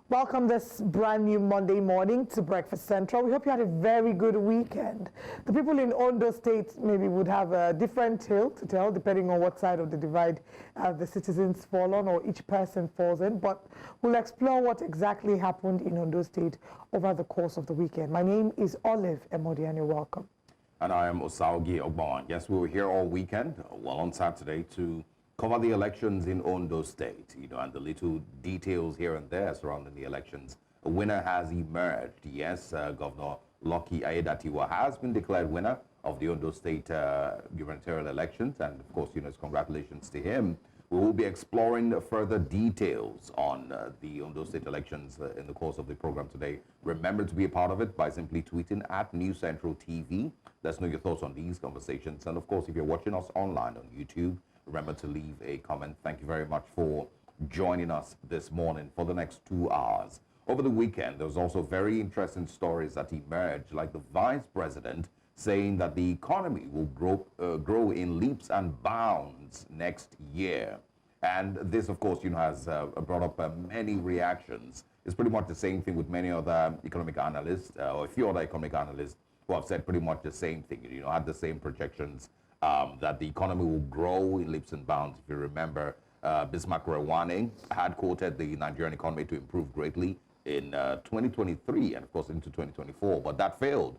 Welcome this brand new Monday morning to Breakfast Central. We hope you had a very good weekend. The people in Ondo State maybe would have a different tale to tell depending on what side of the divide the citizens fall on or each person falls in. But we'll explore what exactly happened in Ondo State over the course of the weekend. My name is Olive Emodi and you're welcome. And I am Osarogie Obonmwan. Yes, we were here all weekend, well on Saturday, to cover the elections in Ondo State, and the little details here and there surrounding the elections. A winner has emerged. Yes, Governor Lucky Aiyedatiwa has been declared winner of the Ondo State gubernatorial elections, and of course, it's congratulations to him. We will be exploring further details on the Ondo State elections in the course of the program today. Remember to be a part of it by simply tweeting at News Central TV. Let us know your thoughts on these conversations. And of course, if you're watching us online on YouTube, remember to leave a comment. Thank you very much for joining us this morning for the next 2 hours. Over the weekend, there was also very interesting stories that emerged, like the vice president saying that the economy will grow in leaps and bounds next year. And this, of course, has brought up many reactions. It's pretty much the same thing with many other economic analysts, or a few other economic analysts who have said pretty much the same thing, had the same projections that the economy will grow in leaps and bounds. If you remember, Bismarck Rewane had quoted the Nigerian economy to improve greatly in 2023 and, of course, into 2024, but that failed.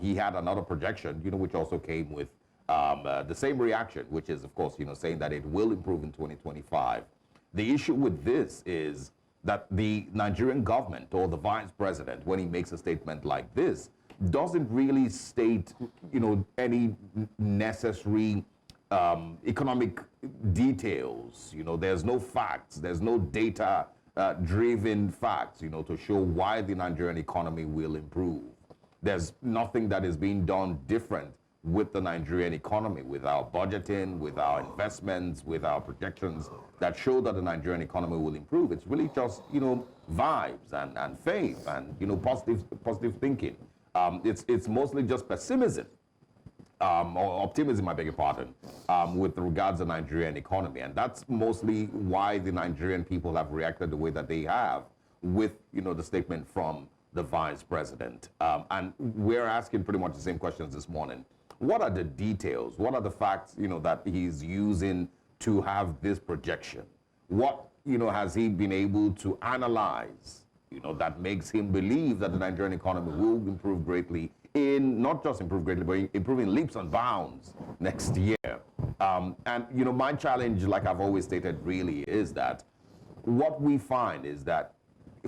He had another projection, which also came with the same reaction, which is, of course, saying that it will improve in 2025. The issue with this is that the Nigerian government or the vice president, when he makes a statement like this, doesn't really state, any necessary economic details. There's no facts, there's no data driven facts, to show why the Nigerian economy will improve. There's nothing that is being done different with the Nigerian economy, with our budgeting, with our investments, with our projections that show that the Nigerian economy will improve. It's really just, vibes and faith and, positive thinking. It's mostly just pessimism, or optimism, I beg your pardon, with regards to the Nigerian economy. And that's mostly why the Nigerian people have reacted the way that they have with, the statement from the vice president. And we're asking pretty much the same questions this morning. What are the details? What are the facts, that he's using to have this projection? What, has he been able to analyze, that makes him believe that the Nigerian economy will improve greatly not just improve greatly, but improve in leaps and bounds next year? And, my challenge, like I've always stated, really is that what we find is that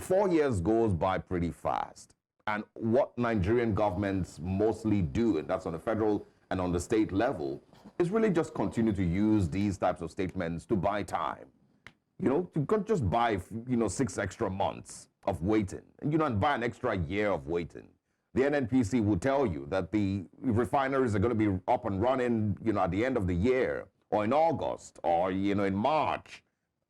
4 years goes by pretty fast. And what Nigerian governments mostly do, and that's on the federal and on the state level, is really just continue to use these types of statements to buy time. You can't just buy, 6 extra months of waiting, and buy an extra year of waiting. The NNPC will tell you that the refineries are going to be up and running, at the end of the year, or in August, or, in March.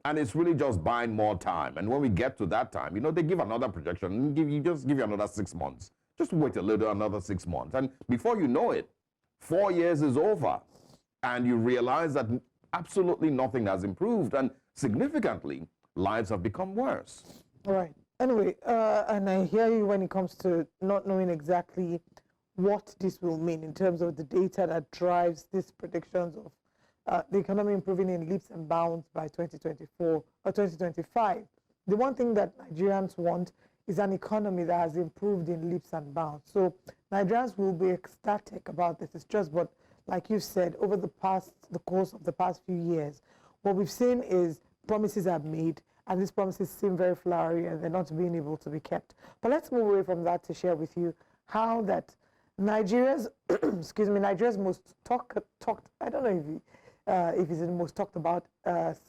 And it's really just buying more time. And when we get to that time, they give another projection and give you another 6 months. Just wait a little, another 6 months. And before you know it, 4 years is over. And you realize that absolutely nothing has improved. And significantly, lives have become worse. All right. Anyway, and I hear you when it comes to not knowing exactly what this will mean in terms of the data that drives these predictions of the economy improving in leaps and bounds by 2024 or 2025. The one thing that Nigerians want is an economy that has improved in leaps and bounds. So Nigerians will be ecstatic about this. It's just, but like you said, over the course of the past few years, what we've seen is promises are made, and these promises seem very flowery, and they're not being able to be kept. But let's move away from that to share with you how that Nigeria's, Nigeria's most talked, I don't know if he's the most talked about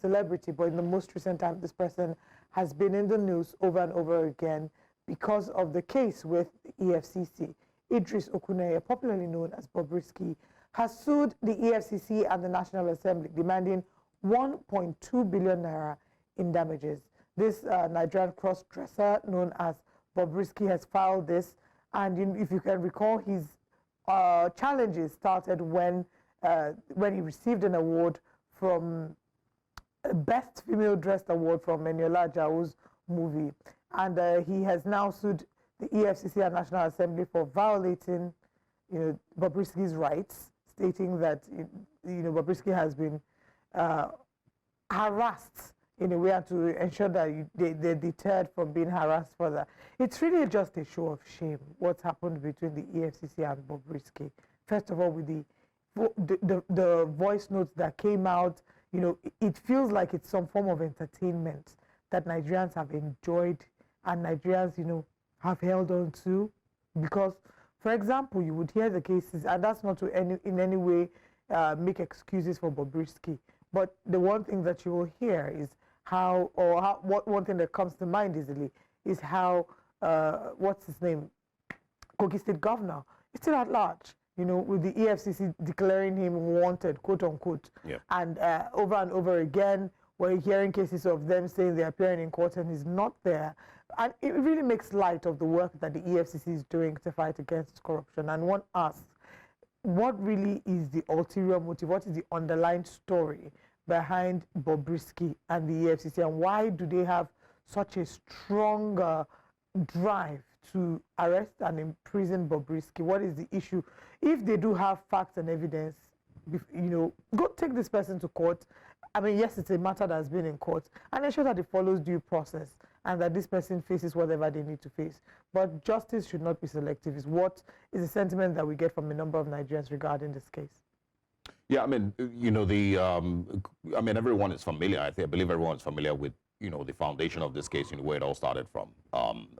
celebrity, but in the most recent time, this person has been in the news over and over again because of the case with the EFCC. Idris Okuneye, popularly known as Bobrisky, has sued the EFCC and the National Assembly, demanding 1.2 billion naira in damages. This Nigerian cross-dresser known as Bobrisky has filed this, and if you can recall, his challenges started when he received an award from Best Female Dressed Award from Eniola Ajao's movie. and he has now sued the EFCC and National Assembly for violating, Bobrisky's rights, stating that, Bobrisky has been harassed in a way and to ensure that they're deterred from being harassed further. It's really just a show of shame what's happened between the EFCC and Bobrisky. First of all, with the voice notes that came out, it feels like it's some form of entertainment that Nigerians have enjoyed and Nigerians, have held on to. Because, for example, you would hear the cases, and that's not to in any way make excuses for Bobrisky, but the one thing that you will hear is one thing that comes to mind easily is how, what's his name, Kogi State Governor is still at large, with the EFCC declaring him wanted, quote unquote. Yeah. And over and over again, we're hearing cases of them saying they're appearing in court and he's not there. And it really makes light of the work that the EFCC is doing to fight against corruption. And one asks, what really is the ulterior motive? What is the underlying story behind Bobrisky and the EFCC, and why do they have such a strong drive to arrest and imprison Bobrisky? What is the issue? If they do have facts and evidence, go take this person to court. I mean, yes, it's a matter that has been in court, and ensure that it follows due process and that this person faces whatever they need to face. But justice should not be selective, is what is the sentiment that we get from a number of Nigerians regarding this case. Yeah, I mean, everyone is familiar. I believe everyone is familiar with, the foundation of this case, where it all started from.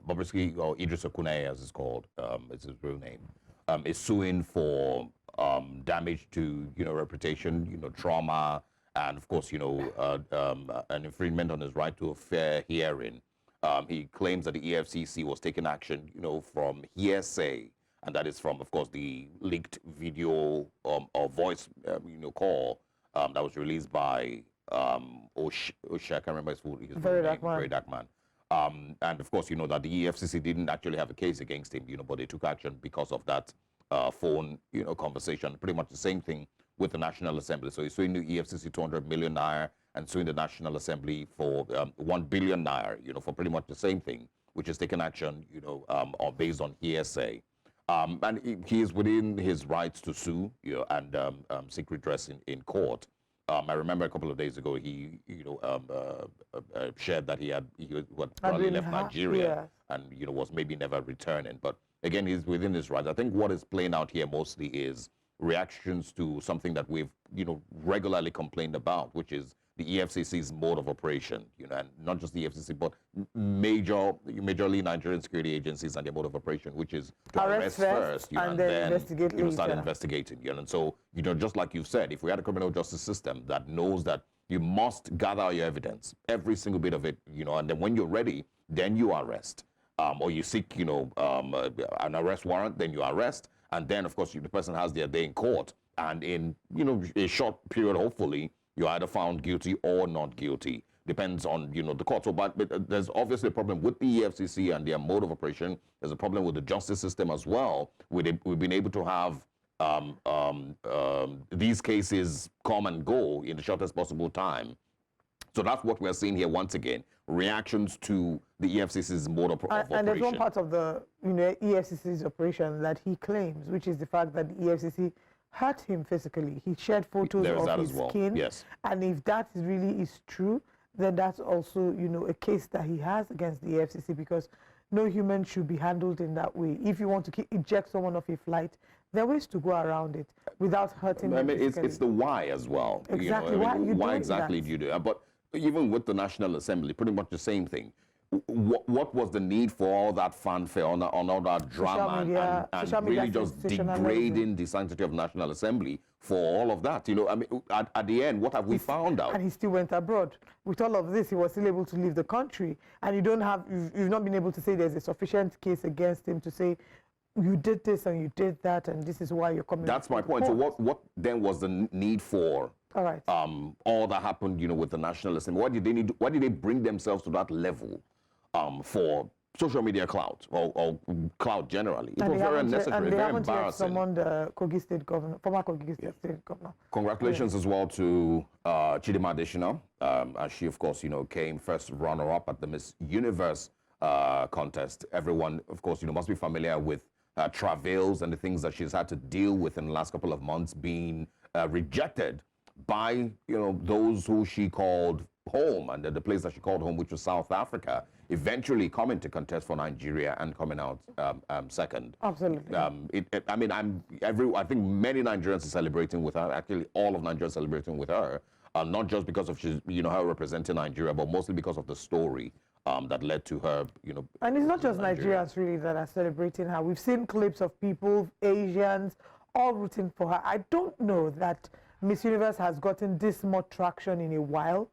Bobrisky, or Idris Okuneye, as it's called, it's his real name, is suing for damage to, reputation, trauma, and of course, an infringement on his right to a fair hearing. He claims that the EFCC was taking action, from hearsay, and that is from, of course, the leaked video or voice, call that was released by Osha, I can't remember his full name, Very Dark Man. And of course, that the EFCC didn't actually have a case against him, but they took action because of that phone, conversation. Pretty much the same thing with the National Assembly. So he's suing the EFCC 200 million naira and suing the National Assembly for 1 billion naira, for pretty much the same thing, which is taking action, based on hearsay. And he is within his rights to sue, and seek redress in court. I remember a couple of days ago he, shared that he had probably left Nigeria, and was maybe never returning. But again, he's within his rights. I think what is playing out here mostly is reactions to something that we've regularly complained about, which is the EFCC's mode of operation, and not just the EFCC, but majorly Nigerian security agencies and their mode of operation, which is to arrest first, and then investigate later. Start investigating, and so, just like you said, if we had a criminal justice system that knows that you must gather your evidence, every single bit of it, and then when you're ready, then you arrest, or you seek, an arrest warrant, then you arrest, and then, of course, the person has their day in court, and in, a short period, hopefully, you're either found guilty or not guilty. Depends on, the court. So, but there's obviously a problem with the EFCC and their mode of operation. There's a problem with the justice system as well. We've been able to have these cases come and go in the shortest possible time. So that's what we're seeing here once again. Reactions to the EFCC's mode of operation. And there's one part of the EFCC's operation that he claims, which is the fact that the EFCC hurt him physically. He shared photos of his skin. Yes. And if that really is true, then that's also, a case that he has against the EFCC, because no human should be handled in that way. If you want to eject someone off a flight, there are ways to go around it without hurting them physically. It's the why as well. Exactly. Why exactly do you do that? But even with the National Assembly, pretty much the same thing. What was the need for all that fanfare, on all that drama, and really just degrading the sanctity of National Assembly for all of that? At the end, what have we found out? And he still went abroad. With all of this, he was still able to leave the country, and you've not been able to say there's a sufficient case against him to say you did this and you did that, and this is why you're coming. That's my point. So what then was the need for? All right. All that happened, with the National Assembly. Why did they bring themselves to that level? For social media clout or clout generally. It was very unnecessary, very embarrassing. Summoned the Kogi State Governor, former Kogi State Governor. Congratulations as well to Chidimma Adetshina, as she, of course, came first runner-up at the Miss Universe contest. Everyone, of course, must be familiar with travails and the things that she's had to deal with in the last couple of months, being rejected by, those who she called home, and the place that she called home, which was South Africa, eventually coming to contest for Nigeria and coming out second. Absolutely. I think many Nigerians are celebrating with her. Actually, all of Nigeria are celebrating with her, not just because of she's, her representing Nigeria, but mostly because of the story that led to her, And it's not just Nigerians really that are celebrating her. We've seen clips of people, Asians, all rooting for her. I don't know that Miss Universe has gotten this much traction in a while,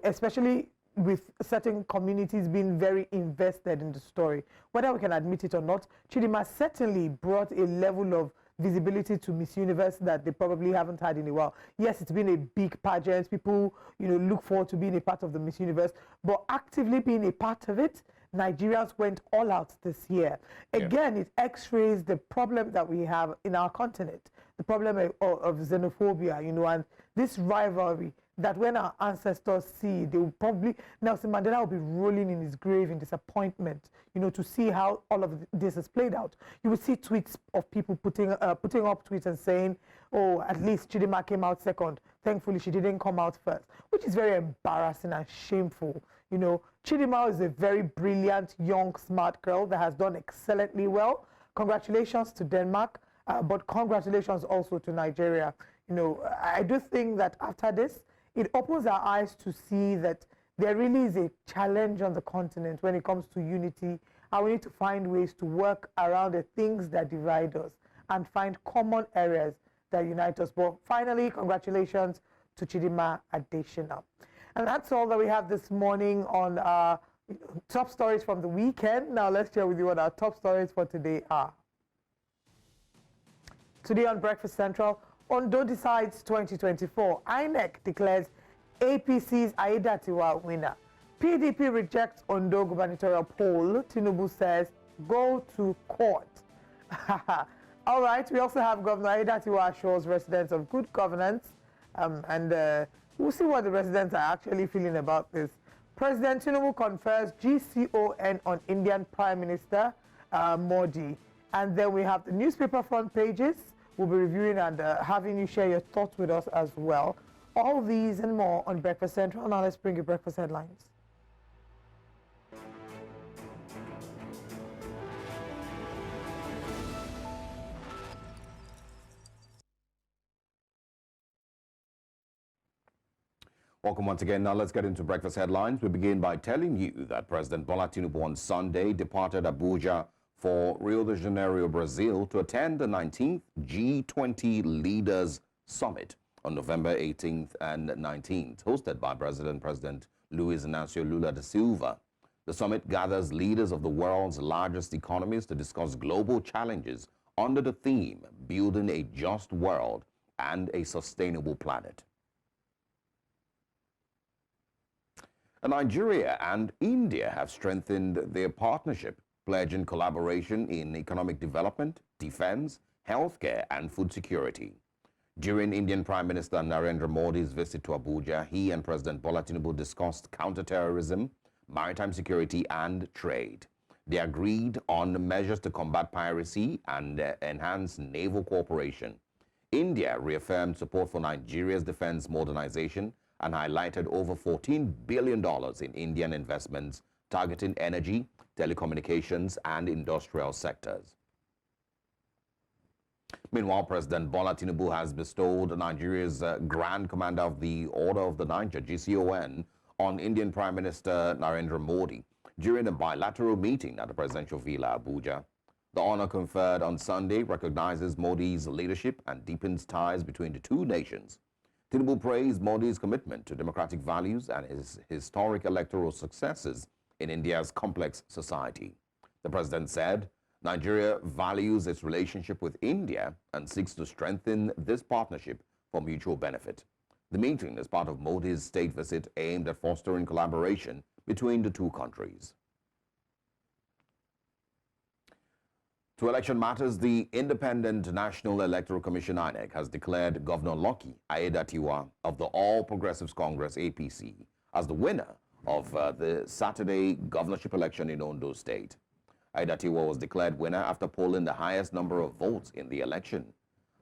especially with certain communities being very invested in the story. Whether we can admit it or not, Chidimma certainly brought a level of visibility to Miss Universe that they probably haven't had in a while. Yes, it's been a big pageant. People, look forward to being a part of the Miss Universe, but actively being a part of it, Nigerians went all out this year. Again, it x-rays the problem that we have in our continent, the problem of xenophobia, and this rivalry that when our ancestors see, they will probably, Nelson Mandela will be rolling in his grave in disappointment, to see how all of this is played out. You will see tweets of people putting up tweets and saying, oh, at least Chidimma came out second. Thankfully, she didn't come out first, which is very embarrassing and shameful. Chidimma is a very brilliant, young, smart girl that has done excellently well. Congratulations to Denmark, but congratulations also to Nigeria. I do think that after this, it opens our eyes to see that there really is a challenge on the continent when it comes to unity, and we need to find ways to work around the things that divide us and find common areas that unite us. But finally, congratulations to Chidimma Adetshina. And that's all that we have this morning on our top stories from the weekend. Now let's share with you what our top stories for today are. Today on Breakfast Central, Ondo decides 2024. INEC declares APC's Aiyedatiwa winner. PDP rejects Ondo gubernatorial poll. Tinubu says, go to court. All right, we also have Governor Aiyedatiwa assures residents of good governance. We'll see what the residents are actually feeling about this. President Tinubu confers GCON on Indian Prime Minister Modi. And then we have the newspaper front pages. We'll be reviewing and having you share your thoughts with us as well. All these and more on Breakfast Central. Now let's bring you breakfast headlines. Welcome once again. Now let's get into breakfast headlines. We begin by telling you that President Bola Tinubu on Sunday departed Abuja for Rio de Janeiro, Brazil, to attend the 19th G20 Leaders Summit on November 18th and 19th, hosted by President Luiz Inácio Lula da Silva. The summit gathers leaders of the world's largest economies to discuss global challenges under the theme, Building a Just World and a Sustainable Planet. Nigeria and India have strengthened their partnership, pledging collaboration in economic development, defense, healthcare, and food security. During Indian Prime Minister Narendra Modi's visit to Abuja, he and President Bola Tinubu discussed counterterrorism, maritime security, and trade. They agreed on measures to combat piracy and enhance naval cooperation. India reaffirmed support for Nigeria's defense modernization and highlighted over $14 billion in Indian investments targeting energy, telecommunications, and industrial sectors. Meanwhile, President Bola Tinubu has bestowed Nigeria's Grand Commander of the Order of the Niger, GCON, on Indian Prime Minister Narendra Modi during a bilateral meeting at the presidential villa, Abuja. The honor conferred on Sunday recognizes Modi's leadership and deepens ties between the two nations. Tinubu praised Modi's commitment to democratic values and his historic electoral successes in India's complex society. The president said, Nigeria values its relationship with India and seeks to strengthen this partnership for mutual benefit. The meeting is part of Modi's state visit aimed at fostering collaboration between the two countries. To election matters, the Independent National Electoral Commission INEC has declared Governor Lucky Aiyedatiwa of the All Progressives Congress APC as the winner of the Saturday governorship election in Ondo State. Adetshina was declared winner after polling the highest number of votes in the election.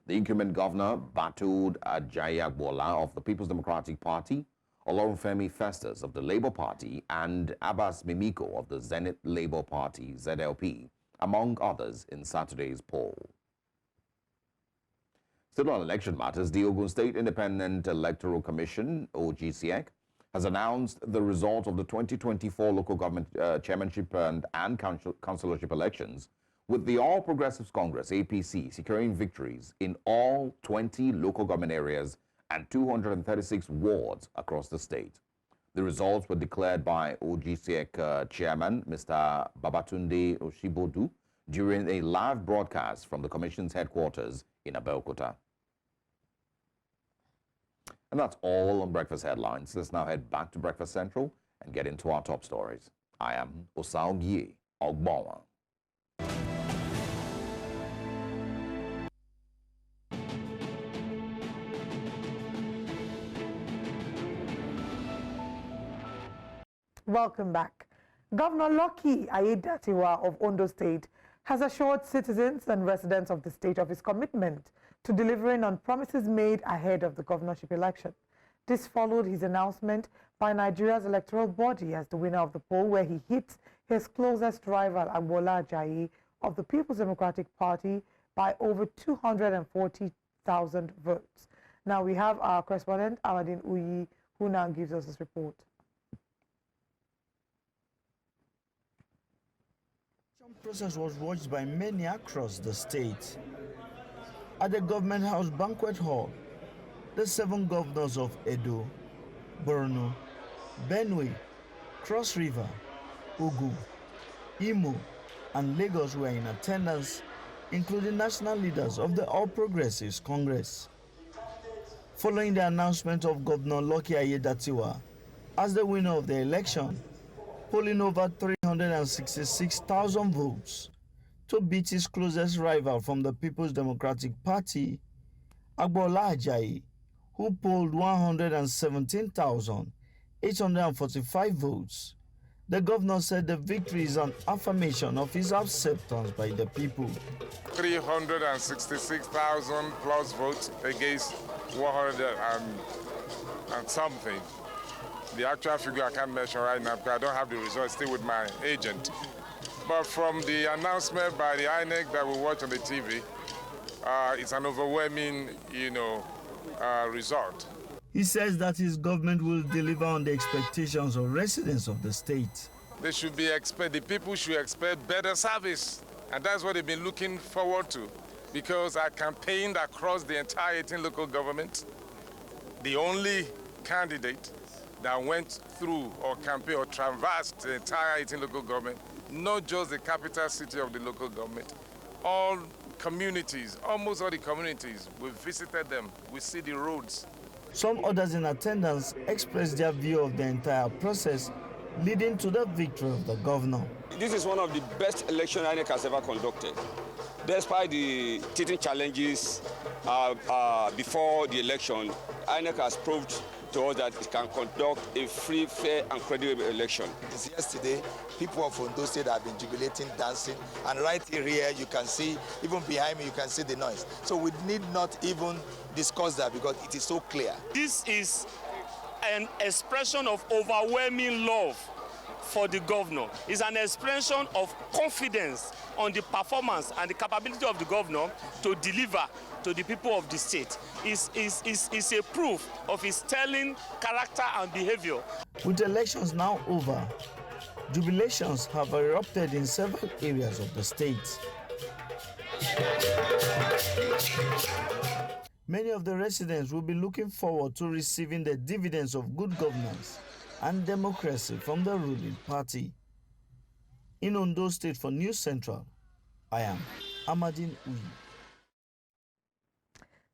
The incumbent governor battled Ajayi Bola of the People's Democratic Party, Olorunfemi Festus of the Labour Party, and Abbas Mimiko of the Zenith Labour Party, ZLP, among others in Saturday's poll. Still on election matters, the Ogun State Independent Electoral Commission, OGCEC, has announced the result of the 2024 local government chairmanship and councillorship elections, with the All Progressives Congress, APC, securing victories in all 20 local government areas and 236 wards across the state. The results were declared by OGCEC chairman, Mr. Babatunde Oshibodu, during a live broadcast from the commission's headquarters in Abeokuta. And that's all on Breakfast Headlines. Let's now head back to Breakfast Central and get into our top stories. I am Osarogie, Obonmwan. Welcome back. Governor Lucky Aiyedatiwa of Ondo State has assured citizens and residents of the state of his commitment to delivering on promises made ahead of the governorship election. This followed his announcement by Nigeria's electoral body as the winner of the poll, where he hit his closest rival, Bola Ajayi of the People's Democratic Party, by over 240,000 votes. Now we have our correspondent, Aladin Uyi, who now gives us this report. The process was watched by many across the state. At the Government House Banquet Hall, the 7 governors of Edo, Borno, Benue, Cross River, Ogun, Imo, and Lagos were in attendance, including national leaders of the All Progressives Congress. Following the announcement of Governor Lucky Aiyedatiwa as the winner of the election, polling over 366,000 votes to beat his closest rival from the People's Democratic Party, Bola Ajayi, who polled 117,845 votes. The governor said the victory is an affirmation of his acceptance by the people. 366,000 plus votes against 100 and something. The actual figure I can't mention right now because I don't have the results, still with my agent. But from the announcement by the INEC that we watch on the TV, it's an overwhelming, result. He says that his government will deliver on the expectations of residents of the state. They should be the people should expect better service, and that's what they've been looking forward to. Because I campaigned across the entire 18 local governments, the only candidate that went through or campaigned or traversed the entire 18 local government, not just the capital city of the local government, all communities, almost all the communities, we visited them, we see the roads. Some others in attendance expressed their view of the entire process, leading to the victory of the governor. This is one of the best elections INEC has ever conducted. Despite the teething challenges before the election, INEC has proved to us that it can conduct a free, fair, and credible election. Since yesterday, people of Ondo State have been jubilating, dancing, and right here you can see, even behind me, you can see the noise. So we need not even discuss that because it is so clear. This is an expression of overwhelming love for the governor. It's an expression of confidence on the performance and the capability of the governor to deliver to the people of the state. It's a proof of his sterling character and behavior. With elections now over, jubilations have erupted in several areas of the state. Many of the residents will be looking forward to receiving the dividends of good governance and democracy from the ruling party. In Ondo State for News Central, I am Amadin Uyi.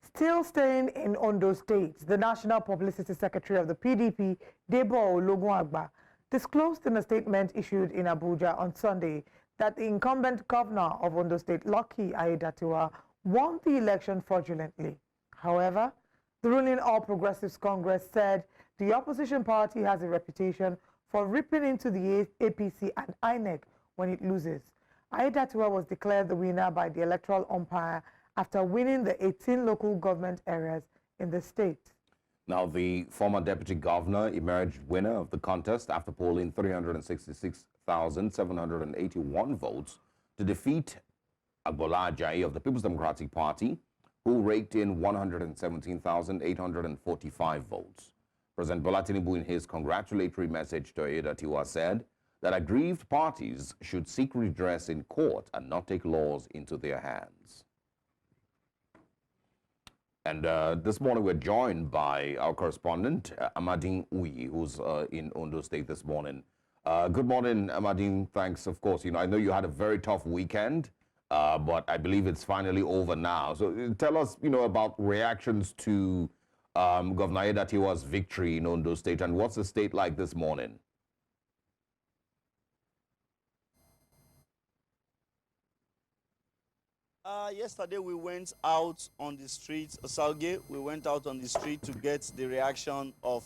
Still staying in Ondo State, the National Publicity Secretary of the PDP, Debo Ologunagba, disclosed in a statement issued in Abuja on Sunday that the incumbent governor of Ondo State, Lucky Aiyedatiwa, won the election fraudulently. However, the ruling All Progressives Congress said the opposition party has a reputation for ripping into the APC and INEC when it loses. Adetshina was declared the winner by the electoral umpire after winning the 18 local government areas in the state. Now, the former deputy governor emerged winner of the contest after polling 366,781 votes to defeat Bola of the People's Democratic Party, who raked in 117,845 votes. President Bola Tinubu, in his congratulatory message to Adetshina, said that aggrieved parties should seek redress in court and not take laws into their hands. And this morning we're joined by our correspondent, Emodi, who's in Ondo State this morning. Good morning, Emodi. Thanks, of course. I know you had a very tough weekend, but I believe it's finally over now. So tell us, about reactions to Governor Adetshina's victory in Ondo State, and what's the state like this morning? Yesterday we went out on the streets, Osarogie, we went out on the street to get the reaction of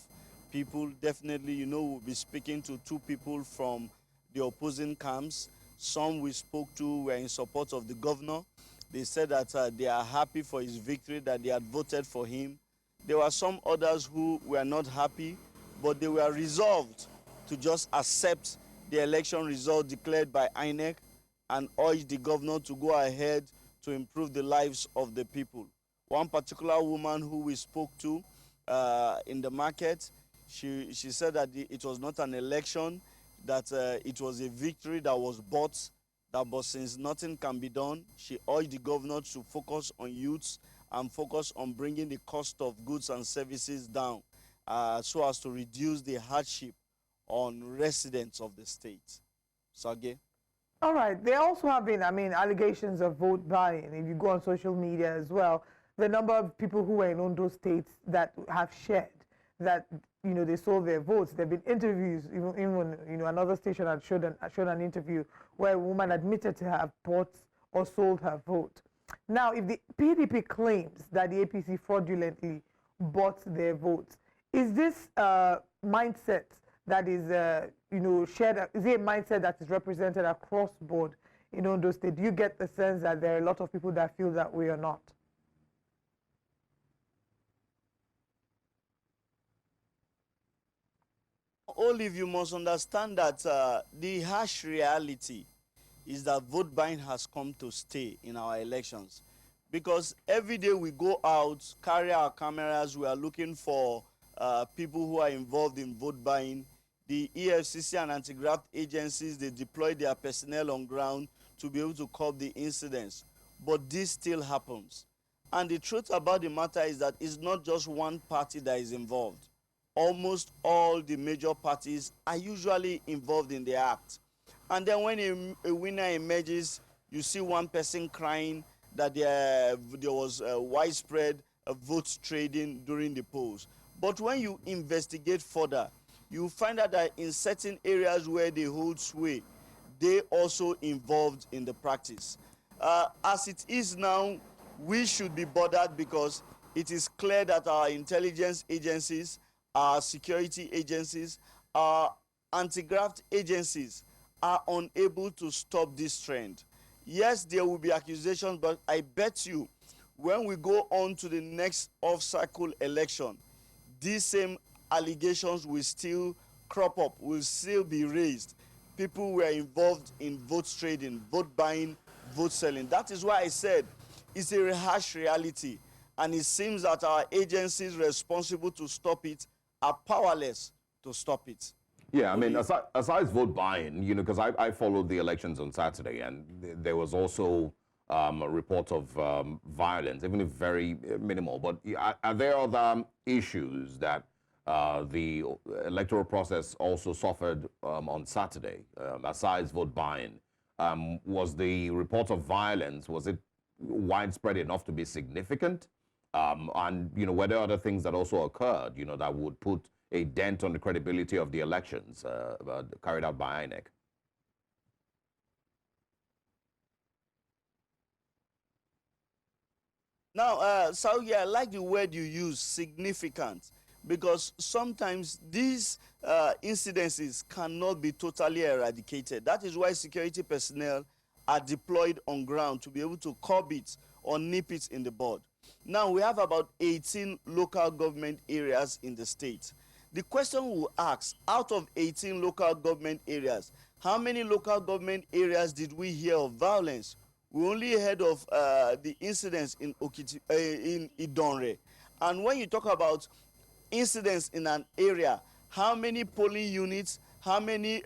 people. Definitely, we'll be speaking to two people from the opposing camps. Some we spoke to were in support of the governor. They said that they are happy for his victory, that they had voted for him. There were some others who were not happy, but they were resolved to just accept the election result declared by INEC and urge the governor to go ahead to improve the lives of the people. One particular woman who we spoke to in the market, she said that it was not an election, that it was a victory that was bought, but since nothing can be done, she urged the governor to focus on youths and focus on bringing the cost of goods and services down so as to reduce the hardship on residents of the state. Sage? All right. There also have been, allegations of vote buying. If you go on social media as well, the number of people who were in Ondo states that have shared that, they sold their votes. There have been interviews, even another station had showed an interview where a woman admitted to have bought or sold her vote. Now, if the PDP claims that the APC fraudulently bought their votes, is this mindset that is, shared? Is it a mindset that is represented across board in Ondo State? Do you get the sense that there are a lot of people that feel that way or not? Olive, you must understand that the harsh reality is that vote buying has come to stay in our elections. Because every day we go out, carry our cameras, we are looking for people who are involved in vote buying. The EFCC and anti-graft agencies, they deploy their personnel on ground to be able to curb the incidents. But this still happens. And the truth about the matter is that it's not just one party that is involved. Almost all the major parties are usually involved in the act. And then when a winner emerges, you see one person crying that there was widespread vote trading during the polls. But when you investigate further, you find out that in certain areas where they hold sway, they also involved in the practice. As it is now, we should be bothered because it is clear that our intelligence agencies, our security agencies, our anti-graft agencies are unable to stop this trend. Yes, there will be accusations, but I bet you when we go on to the next off-cycle election, these same allegations will still crop up, will still be raised. People were involved in vote trading, vote buying, vote selling. That is why I said it's a harsh reality, and it seems that our agencies responsible to stop it are powerless to stop it. Yeah, aside vote buying, because I followed the elections on Saturday, and there was also a report of violence, even if very minimal. But are there other issues that the electoral process also suffered on Saturday, aside vote buying? Was the report of violence, was it widespread enough to be significant? And, were there other things that also occurred, that would put a dent on the credibility of the elections carried out by INEC? Now, Saogi, I like the word you use, significant. because sometimes these incidences cannot be totally eradicated. That is why security personnel are deployed on ground to be able to curb it or nip it in the bud. Now, we have about 18 local government areas in the state. The question we ask, out of 18 local government areas, how many local government areas did we hear of violence? We only heard of the incidents in Idonre. And when you talk about incidents in an area, how many polling units, how many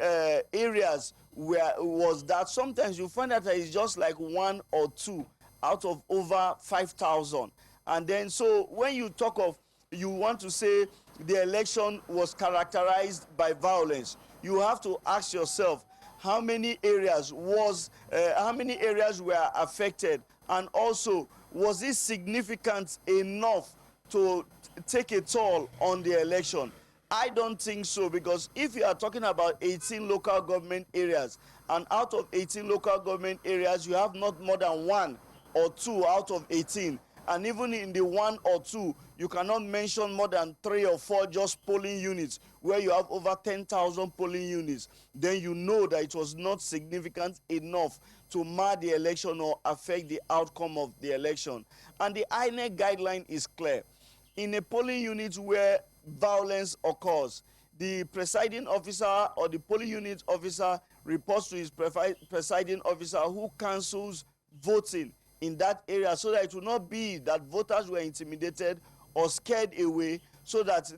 areas was that? Sometimes you find that it's just like 1 or 2 out of over 5,000. And then, so when you talk of, you want to say the election was characterized by violence, you have to ask yourself, how many areas were affected, and also, was it significant enough to take a toll on the election? I don't think so, because if you are talking about 18 local government areas, and out of 18 local government areas, you have not more than 1 or 2 out of 18. And even in the 1 or 2, you cannot mention more than 3 or 4 just polling units, where you have over 10,000 polling units. Then you know that it was not significant enough to mar the election or affect the outcome of the election. And the INEC guideline is clear. In a polling unit where violence occurs, the presiding officer or the polling unit officer reports to his presiding officer, who cancels voting in that area, so that it will not be that voters were intimidated or scared away, so that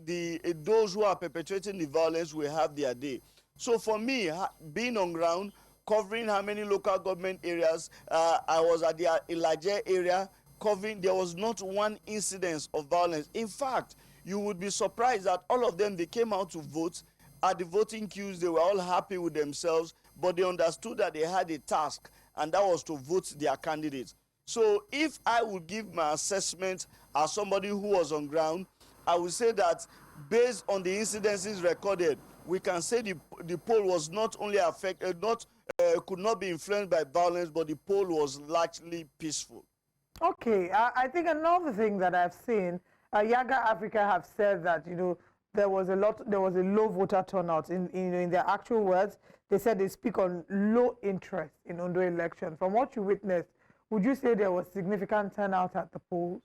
those who are perpetrating the violence will have their day. So for me, being on ground, covering how many local government areas, I was at the Niger area, covering, there was not one incidence of violence. In fact, you would be surprised that all of them, they came out to vote. At the voting queues, they were all happy with themselves, but they understood that they had a task, and that was to vote their candidates. So if I would give my assessment as somebody who was on ground, I would say that based on the incidences recorded, we can say the poll was not only affected, could not be influenced by violence, but the poll was largely peaceful. Okay, I think another thing that I've seen, Yaga Africa have said that, you know, there was a low voter turnout. In their actual words, they said they speak on low interest in Ondo election. From what you witnessed, would you say there was significant turnout at the polls?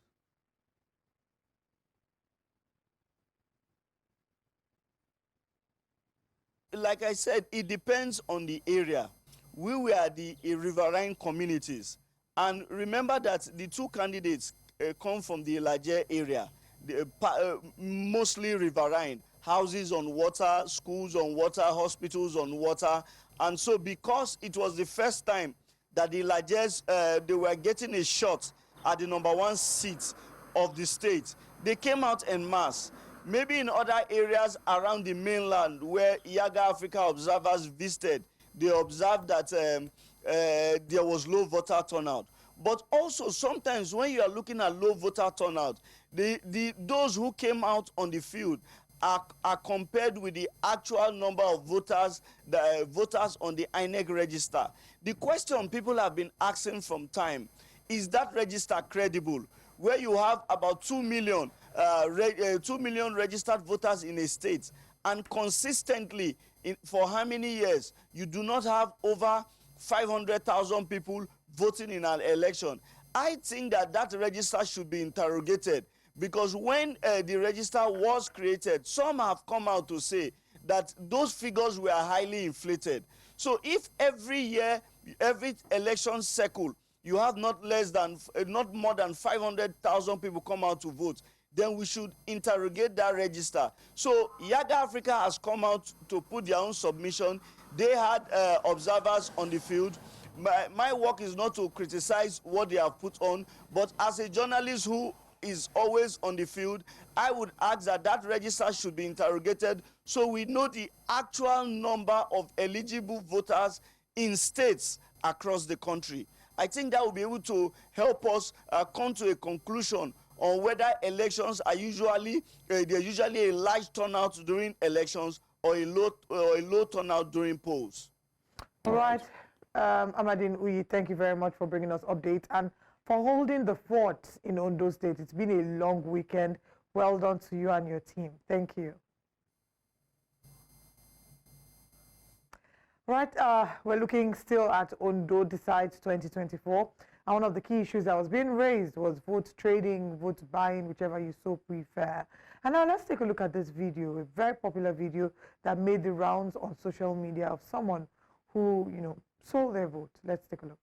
Like I said, it depends on the area. We were the riverine communities. And remember that the 2 candidates come from the Niger area, mostly riverine, houses on water, schools on water, hospitals on water. And so because it was the first time that the Nigerians, they were getting a shot at the #1 seat of the state, they came out en masse. Maybe in other areas around the mainland where Yaga Africa observers visited, they observed that there was low voter turnout. But also sometimes when you are looking at low voter turnout, those who came out on the field are compared with the actual number of voters, the voters on the INEC register. The question people have been asking from time, is that register credible? Where you have about 2 million registered voters in a state, and consistently for how many years you do not have over 500,000 people voting in an election. I think that register should be interrogated, because when the register was created, some have come out to say that those figures were highly inflated. So if every year, every election cycle, you have not more than 500,000 people come out to vote, then we should interrogate that register. So Yaga Africa has come out to put their own submission. They had observers on the field. My work is not to criticize what they have put on, but as a journalist who is always on the field, I would ask that register should be interrogated, so we know the actual number of eligible voters in states across the country. I think that will be able to help us come to a conclusion on whether elections are usually a large turnout during elections or a low turnout during polls. All right. Emodi, we thank you very much for bringing us updates and for holding the fort in Ondo State. It's been a long weekend. Well done to you and your team. Thank you. Right, we're looking still at Ondo Decides 2024. And one of the key issues that was being raised was vote trading, vote buying, whichever you so prefer. And now let's take a look at this video, a very popular video that made the rounds on social media of someone who, sold their vote. Let's take a look.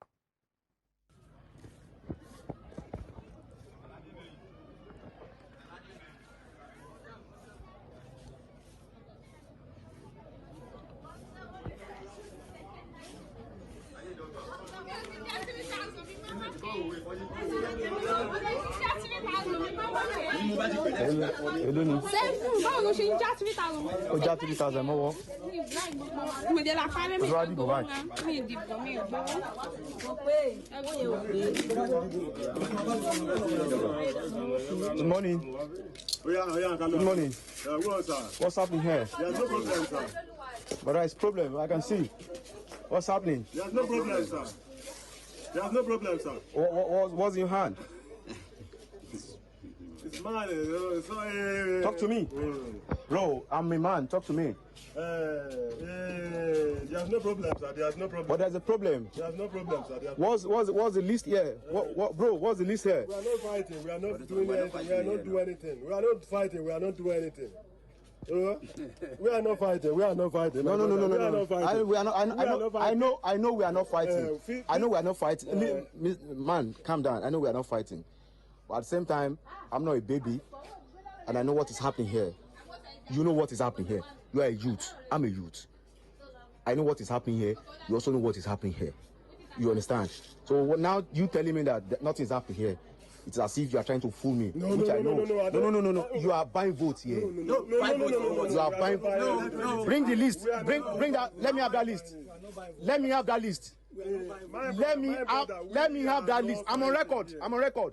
Good morning. Good morning. What's happening here? There's no problem, sir. But there is problem. I can see. What's happening? There's no problem, sir. There's no problem, sir. What's in your hand? It's mine. Talk to me. Bro, I'm a man. Talk to me. There's no problem, sir. There's no problem. But there's a problem. There's no problem, sir. What's the list here? Bro, what's the list here? We are not fighting. We are not doing anything. We are not doing anything. We are not fighting. We are not doing anything. We are not fighting. We are not fighting. No. We are not fighting. I know we are not fighting. I know we are not fighting. Man, calm down. I know we are not fighting. But at the same time, I'm not a baby, and I know what is happening here. You know what is happening here. You are a youth. I'm a youth. I know what is happening here. You also know what is happening here. You understand? So now you telling me that nothing is happening here. It's as if you are trying to fool me. No. You are buying votes here. No. You are buying. No. Bring the list. Bring that. Let me have that list. Let me have that list. Let me have that list. I'm on record.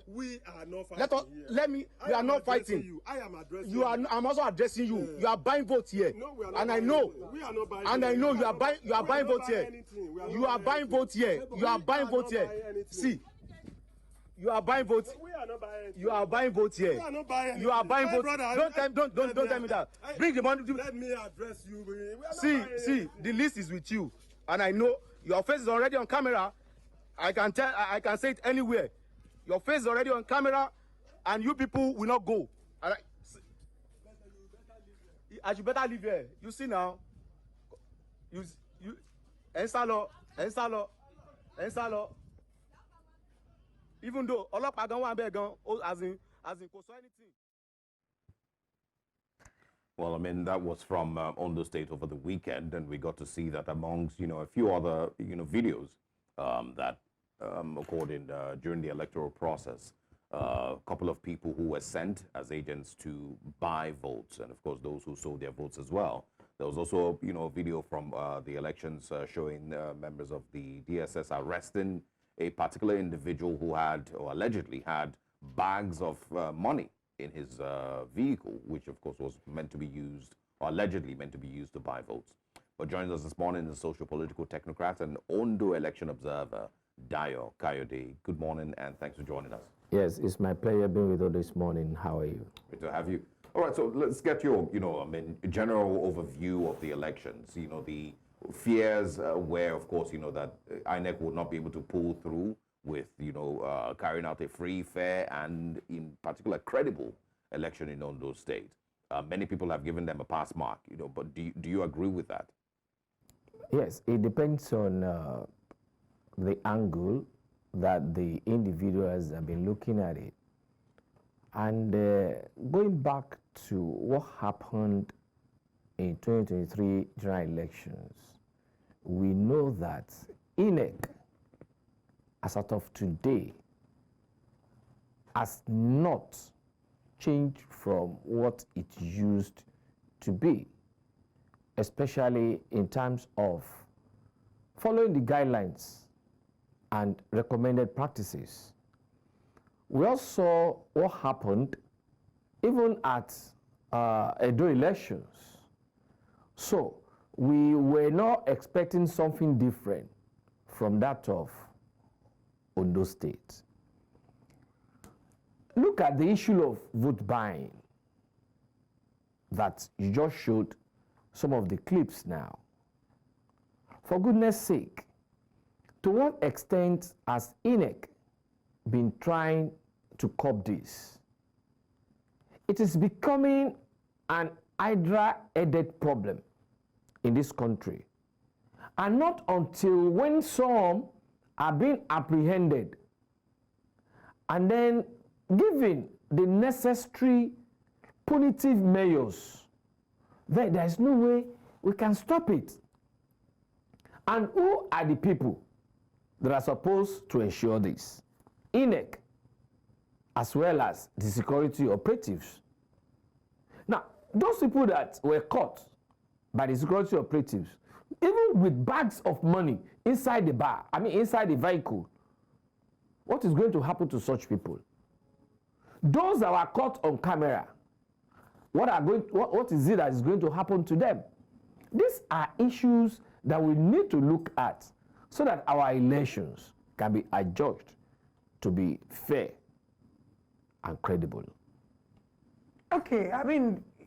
We are not fighting. We are not fighting. I am addressing you. I'm also addressing you. You are buying votes here. No, we are not and buying. I know. We are not buying. And I know you are buying. You are buying votes here. You are buying votes here. You are buying votes here. See. You are buying votes. We are not buying. You are buying votes here. We are not buying. You are buying votes. Don't tell me that. Bring the money. Let me address you. See, the list is with you, and I know your face is already on camera. I can say it anywhere. Your face is already on camera, and you people will not go. I should better leave here. You see now. You. Ensalo. Even though Olopa gan wa be gan, as in kò sọ anything. Well, I mean, that was from Ondo State over the weekend, and we got to see that amongst, a few other, videos that occurred during the electoral process, a couple of people who were sent as agents to buy votes, and of course, those who sold their votes as well. There was also, a video from the elections showing members of the DSS arresting a particular individual who had, or allegedly had, bags of money in his vehicle, which of course was meant to be used, or allegedly meant to be used to buy votes. But joins us this morning is socio-political technocrat and Ondo election observer, Dayo Kayode. Good morning and thanks for joining us. Yes, it's my pleasure being with you this morning. How are you? Great to have you. All right, so let's get your, general overview of the elections. The fears where, of course, that INEC would not be able to pull through with, carrying out a free, fair, and in particular credible election in Ondo State. Many people have given them a pass mark, but do you agree with that? Yes, it depends on the angle that the individuals have been looking at it. And going back to what happened in 2023 general elections, we know that INEC, as of today, has not changed from what it used to be, especially in terms of following the guidelines and recommended practices. We also saw what happened even at Edo elections. So we were not expecting something different from that of Ondo State. Look at the issue of vote buying. that you just showed some of the clips now. For goodness sake, to what extent has INEC been trying to curb this? It is becoming an Hydra-headed problem in this country. And not until when some are being apprehended and then given the necessary punitive measures, there is no way we can stop it. And who are the people that are supposed to ensure this? INEC, as well as the security operatives. Now, those people that were caught by the security operatives, even with bags of money inside the bar, inside the vehicle, what is going to happen to such people? Those that were caught on camera, what is it that is going to happen to them? These are issues that we need to look at so that our elections can be adjudged to be fair and credible. Okay,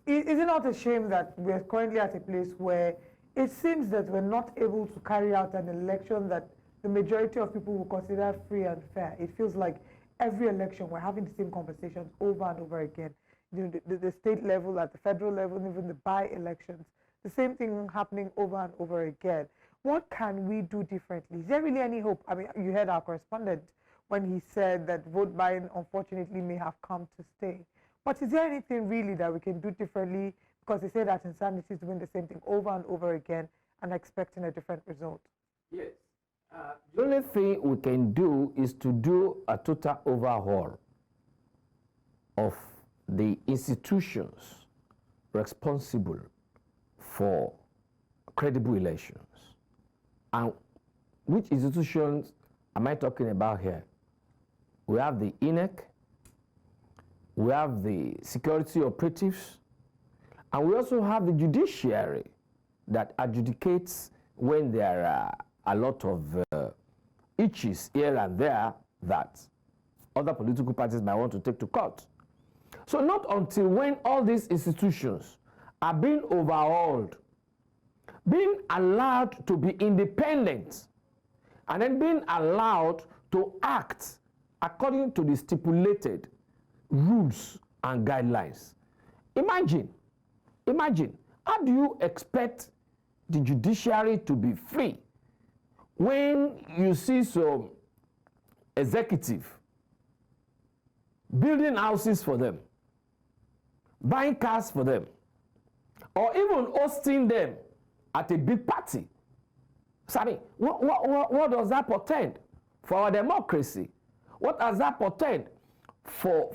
is it not a shame that we're currently at a place where it seems that we're not able to carry out an election that the majority of people will consider free and fair? It feels like every election we're having the same conversations over and over again. The state level, at the federal level, even the by-elections, the same thing happening over and over again. What can we do differently? Is there really any hope? You heard our correspondent when he said that vote buying, unfortunately, may have come to stay. But is there anything really that we can do differently? Because they say that insanity is doing the same thing over and over again and expecting a different result. Yes. The only thing we can do is to do a total overhaul of the institutions responsible for credible elections. And which institutions am I talking about here? We have the INEC, we have the security operatives, and we also have the judiciary that adjudicates when there are a lot of itches here and there that other political parties might want to take to court. So not until when all these institutions are being overhauled, being allowed to be independent, and then being allowed to act according to the stipulated rules and guidelines. Imagine, how do you expect the judiciary to be free when you see some executive building houses for them, buying cars for them, or even hosting them at a big party? So, what does that portend for our democracy? What does that portend for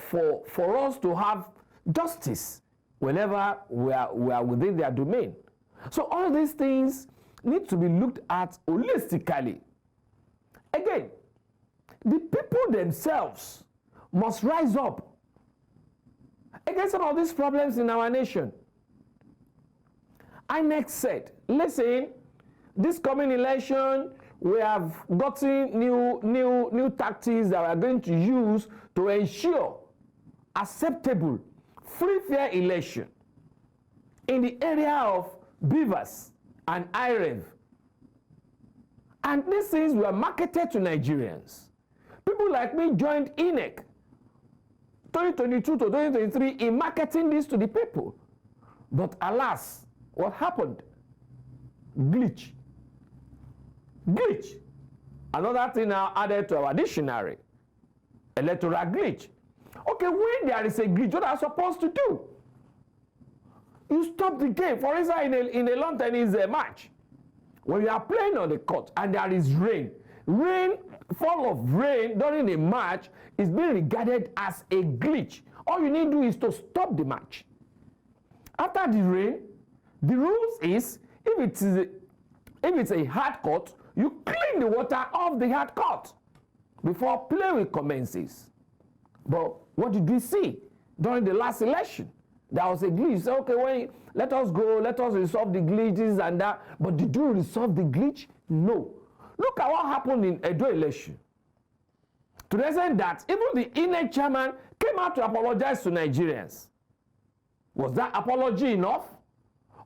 us to have justice whenever we are within their domain? So all these things need to be looked at holistically. Again, the people themselves must rise up against some of these problems in our nation. INEC said, listen, this coming election, we have gotten new tactics that we are going to use to ensure acceptable, free, fair election in the area of beavers and IREV. And these things were marketed to Nigerians. People like me joined INEC 2022 to 2023 in marketing this to the people. But alas, what happened? Glitch. Another thing now added to our dictionary. Electoral glitch. Okay, when there is a glitch, what are you supposed to do? You stop the game. For instance, in a long tennis match, when you are playing on the court and there is rain, fall of rain during a match is being regarded as a glitch. All you need to do is to stop the match. After the rain, the rules is if it's a hard court, you clean the water off the hard court before play commences. But what did we see during the last election? There was a glitch. So, okay, let us go, let us resolve the glitches and that. But did you resolve the glitch? No. Look at what happened in Edo election. To the extent that even the INEC chairman came out to apologize to Nigerians. Was that apology enough?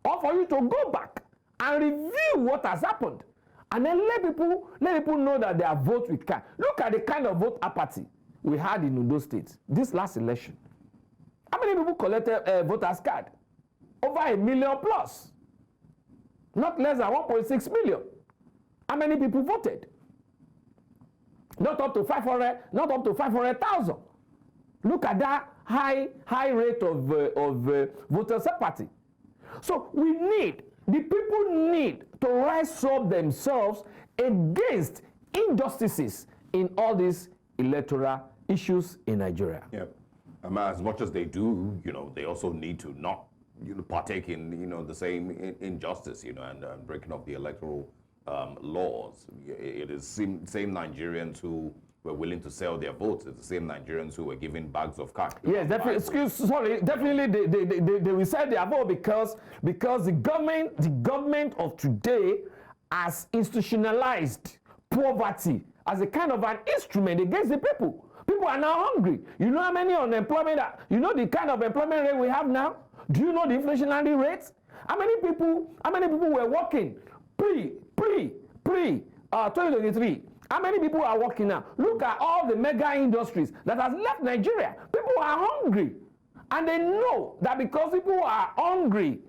Or for you to go back and review what has happened and then let people know that their vote will count. Look at the kind of vote apathy we had in Ondo State this last election. How many people collected voters card? Over 1 million plus. Not less than 1.6 million. How many people voted? Not up to 500,000. Look at that high rate of voter apathy. So the people need to rise up themselves against injustices in all these electoral issues in Nigeria. Yeah. As much as they do, they also need to not partake in, the same injustice, and breaking of the electoral laws. It is same Nigerians who were willing to sell their votes. It's the same Nigerians who were given bags of cash. Yes, definitely, they will sell their vote because the government of today has institutionalized poverty as a kind of an instrument against the people. People are now hungry. You know how many unemployment you know the kind of employment rate we have now? Do you know the inflationary rates? How many people were working pre 2023? How many people are working now? Look at all the mega industries that has left Nigeria. People are hungry. And they know that because people are hungry,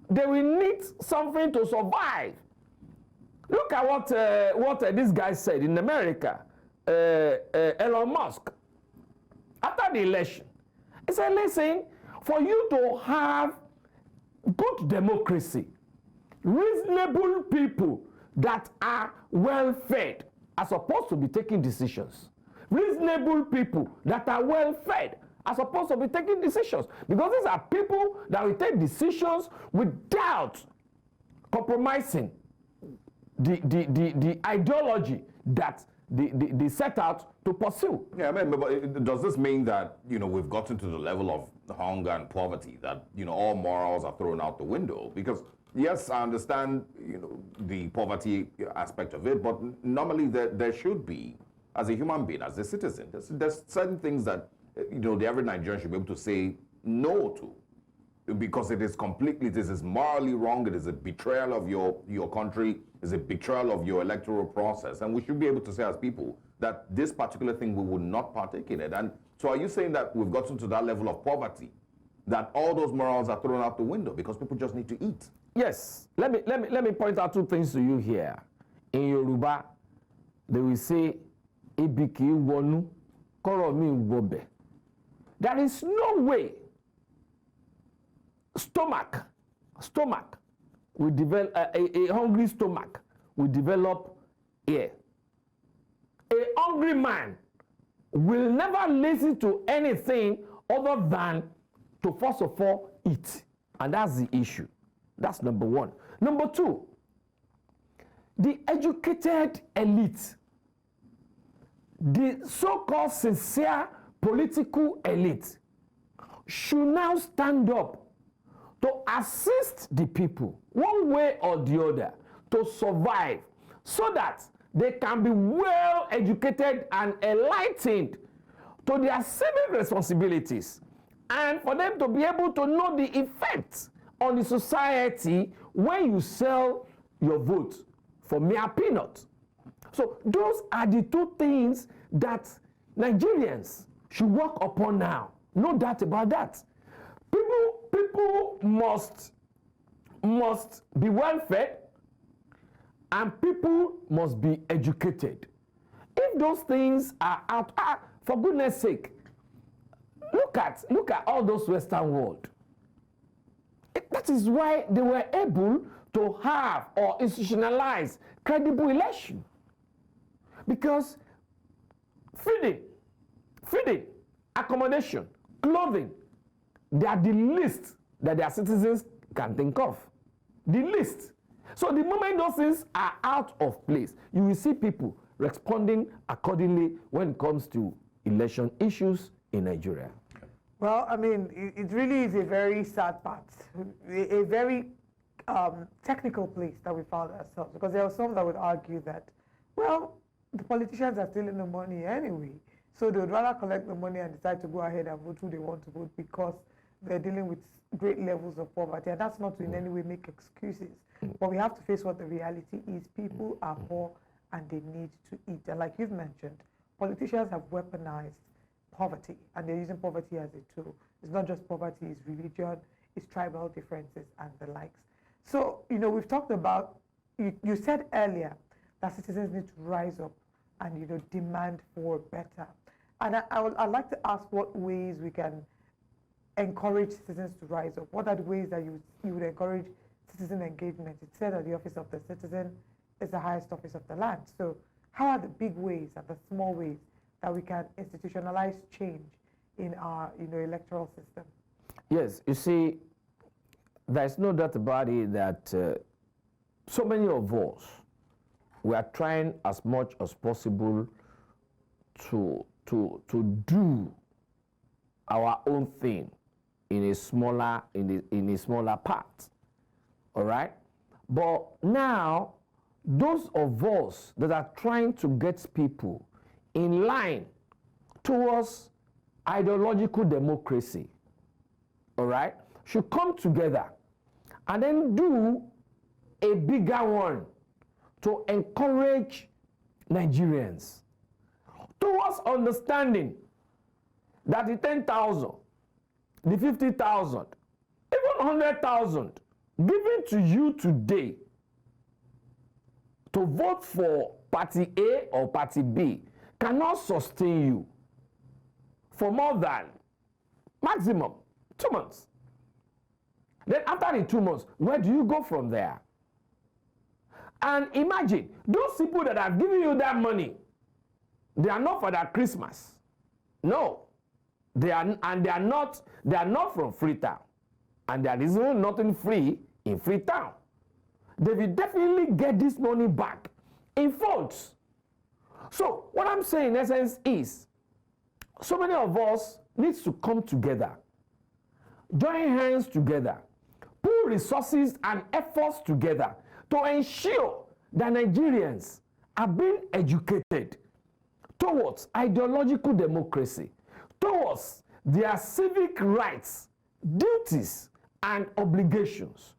they will need something to survive. Look at what this guy said in America, Elon Musk. After the election, he said, listen, for you to have good democracy, reasonable people that are well fed are supposed to be taking decisions. Reasonable people that are well fed are supposed to be taking decisions, because these are people that will take decisions without compromising the ideology that they set out to pursue. Yeah, but does this mean that we've gotten to the level of hunger and poverty that all morals are thrown out the window? Because yes, I understand the poverty aspect of it, but normally there should be, as a human being, as a citizen, there's certain things that the average Nigerian should be able to say no to, because this is morally wrong. It is a betrayal of your country. It's a betrayal of your electoral process, and we should be able to say as people that this particular thing we would not partake in it. And so, are you saying that we've gotten to that level of poverty that all those morals are thrown out the window because people just need to eat? Yes. Let me point out two things to you here. In Yoruba, they will say, "Ibiki wonu, koro mi wobe." There is no way stomach will develop, a hungry stomach will develop here. A hungry man will never listen to anything other than to first of all eat, and that's the issue. That's number one. Number two, the educated elite, the so-called sincere political elite, should now stand up to assist the people, one way or the other, to survive, so that they can be well educated and enlightened to their civic responsibilities, and for them to be able to know the effects on the society when you sell your vote for mere peanuts. So those are the two things that Nigerians should work upon now. No doubt about that. People must be well fed, and people must be educated. If those things are out, for goodness sake, look at all those Western world. That is why they were able to have or institutionalize credible election. Because feeding, accommodation, clothing, they are the least that their citizens can think of. The least. So the moment those things are out of place, you will see people responding accordingly when it comes to election issues in Nigeria. Well, I mean, it really is a very sad part, a very technical place that we found ourselves, because there are some that would argue that, well, the politicians are stealing the money anyway, so they would rather collect the money and decide to go ahead and vote who they want to vote, because they're dealing with great levels of poverty, and that's not to in any way make excuses. But we have to face what the reality is. People are poor and they need to eat. And like you've mentioned, politicians have weaponized poverty, and they're using poverty as a tool. It's not just poverty, it's religion, it's tribal differences and the likes. So, we've talked about, you said earlier that citizens need to rise up and, demand for better. And I'd like to ask what ways we can encourage citizens to rise up. What are the ways that you would encourage citizen engagement? It said that the office of the citizen is the highest office of the land. So how are the big ways and the small ways that we can institutionalize change in our electoral system? Yes, you see, there's no doubt about it that so many of us, we are trying as much as possible to do our own thing in a smaller part. All right? But now, those of us that are trying to get people in line towards ideological democracy, all right, should come together and then do a bigger one to encourage Nigerians towards understanding that the 10,000, the 50,000, even 100,000 given to you today to vote for party A or party B cannot sustain you for more than maximum 2 months. Then after the 2 months, where do you go from there? And imagine, those people that have given you that money, they are not for that Christmas. No. They are not from Freetown. And there is nothing free in Freetown. They will definitely get this money back in funds. So what I'm saying in essence is, so many of us need to come together, join hands together, pool resources and efforts together to ensure that Nigerians are being educated towards ideological democracy, towards their civic rights, duties, and obligations,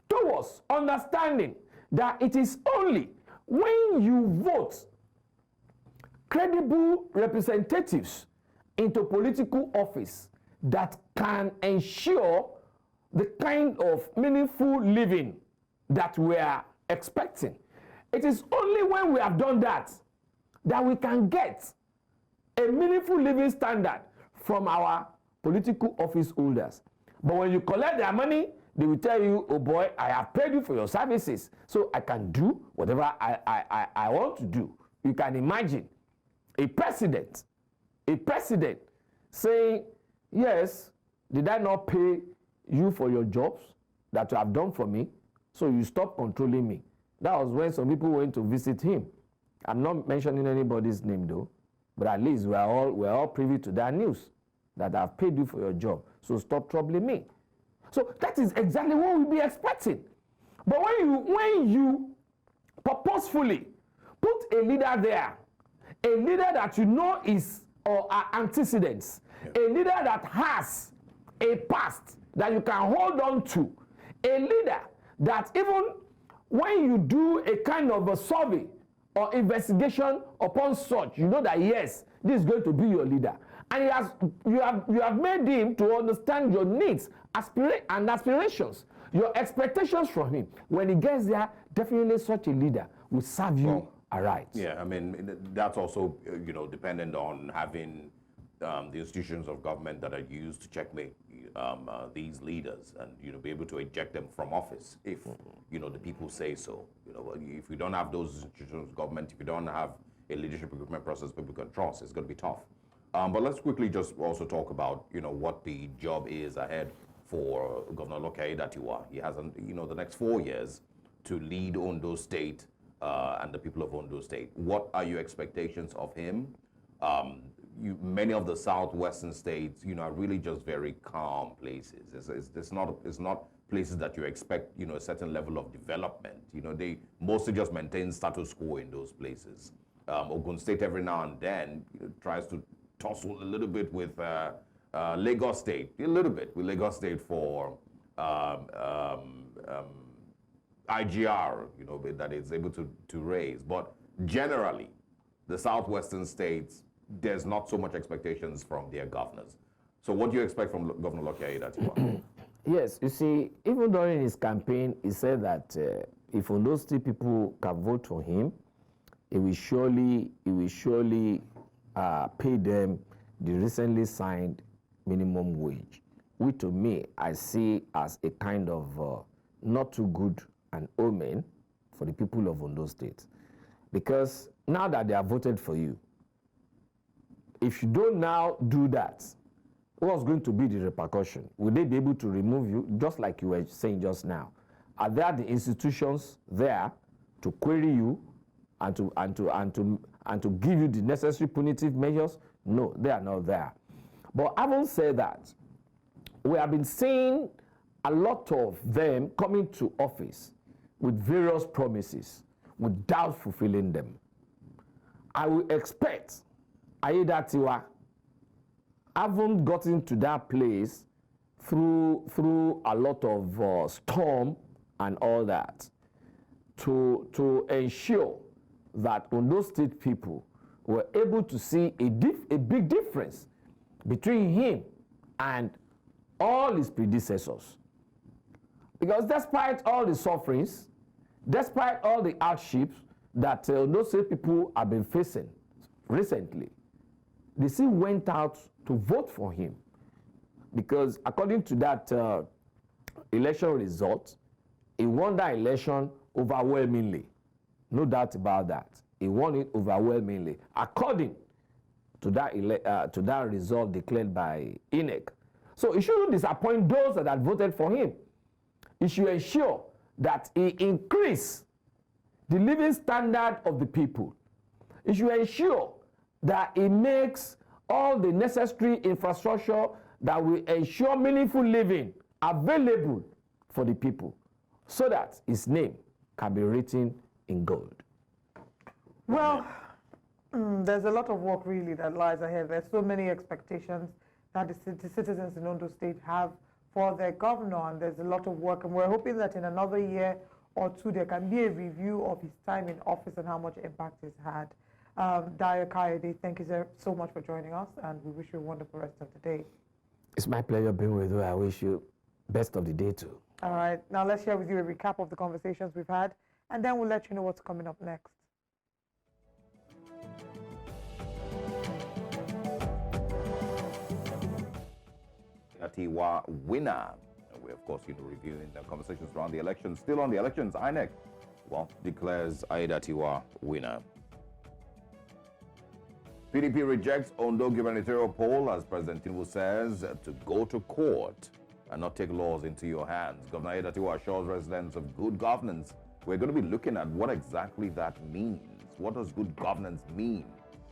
towards understanding that it is only when you vote credible representatives into political office that can ensure the kind of meaningful living that we are expecting. It is only when we have done that that we can get a meaningful living standard from our political office holders. But when you collect their money, they will tell you, oh boy, I have paid you for your services, so I can do whatever I want to do. You can imagine a president saying, yes, did I not pay you for your jobs that you have done for me? So you stop controlling me. That was when some people went to visit him. I'm not mentioning anybody's name though, but at least we're all privy to that news, that I've paid you for your job, so stop troubling me. So that is exactly what we'll be expecting. But when you purposefully put a leader there, a leader that you know is or are antecedents, a leader that has a past that you can hold on to, a leader that even when you do a kind of a survey or investigation upon such, you know that yes, this is going to be your leader. And you have made him to understand your needs and aspirations, your expectations from him. When he gets there, definitely such a leader will serve you aright. Yeah, I mean, that's also, dependent on having the institutions of government that are used to checkmate these leaders and, be able to eject them from office if, the people say so. If we don't have those institutions of government, if we don't have a leadership recruitment process people can trust, it's going to be tough. But let's quickly just also talk about, what the job is ahead for Governor Loke Aiyedatiwa. He has, the next 4 years to lead Ondo State and the people of Ondo State. What are your expectations of him? Many of the southwestern states, are really just very calm places. It's not places that you expect, a certain level of development. They mostly just maintain status quo in those places. Ogun State every now and then tries to tussle a little bit with Lagos State, a little bit with Lagos State for IGR, you know, that it's able to raise. But generally, the southwestern states, there's not so much expectations from their governors. So what do you expect from Governor Lucky Aiyedatiwa? Yes, you see, even during his campaign, he said that if Ondo State people can vote for him, he will surely pay them the recently signed minimum wage, which to me I see as a kind of not too good an omen for the people of Ondo State. Because now that they have voted for you, if you don't now do that, what's going to be the repercussion? Will they be able to remove you, just like you were saying just now? Are there the institutions there to query you and to give you the necessary punitive measures? No, they are not there. But having said that, we have been seeing a lot of them coming to office with various promises without fulfilling them. I will expect Aiyedatiwa haven't gotten to that place through a lot of storm and all that to ensure that Ondo State people were able to see a big difference between him and all his predecessors. Because despite all the sufferings, despite all the hardships that Ondo State people have been facing recently, they still went out to vote for him. Because according to that election result, he won that election overwhelmingly. No doubt about that. He won it overwhelmingly, according to that result declared by INEC. So he shouldn't disappoint those that had voted for him. He should ensure that he increase the living standard of the people. He should ensure that he makes all the necessary infrastructure that will ensure meaningful living available for the people, so that his name can be written in gold. Well, there's a lot of work really that lies ahead. There's so many expectations that the citizens in Ondo State have for their governor, and there's a lot of work, and we're hoping that in another year or two there can be a review of his time in office and how much impact he's had. Dayo Kayode, thank you so much for joining us, and we wish you a wonderful rest of the day. It's my pleasure being with you. I wish you best of the day too. All right, now let's share with you a recap of the conversations we've had, and then we'll let you know what's coming up next. Aiyedatiwa winner. We're, of course, reviewing the conversations around the elections. Still on the elections, INEC, well, declares Aiyedatiwa winner. PDP rejects Ondo gubernatorial poll as President Tinubu says to go to court and not take laws into your hands. Governor Aiyedatiwa assures residents of good governance. We're going to be looking at what exactly that means. What does good governance mean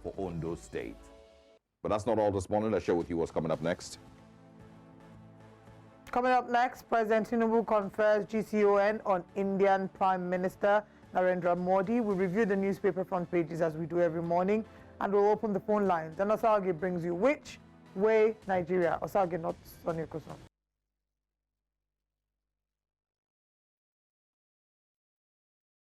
for Ondo State? But that's not all this morning. I'll share with you what's coming up next. Coming up next, President Tinubu confers GCON on Indian Prime Minister Narendra Modi. We review the newspaper front pages as we do every morning, and we'll open the phone lines. And Osarogie brings you Which Way Nigeria. Osarogie, not Sonny Kusun.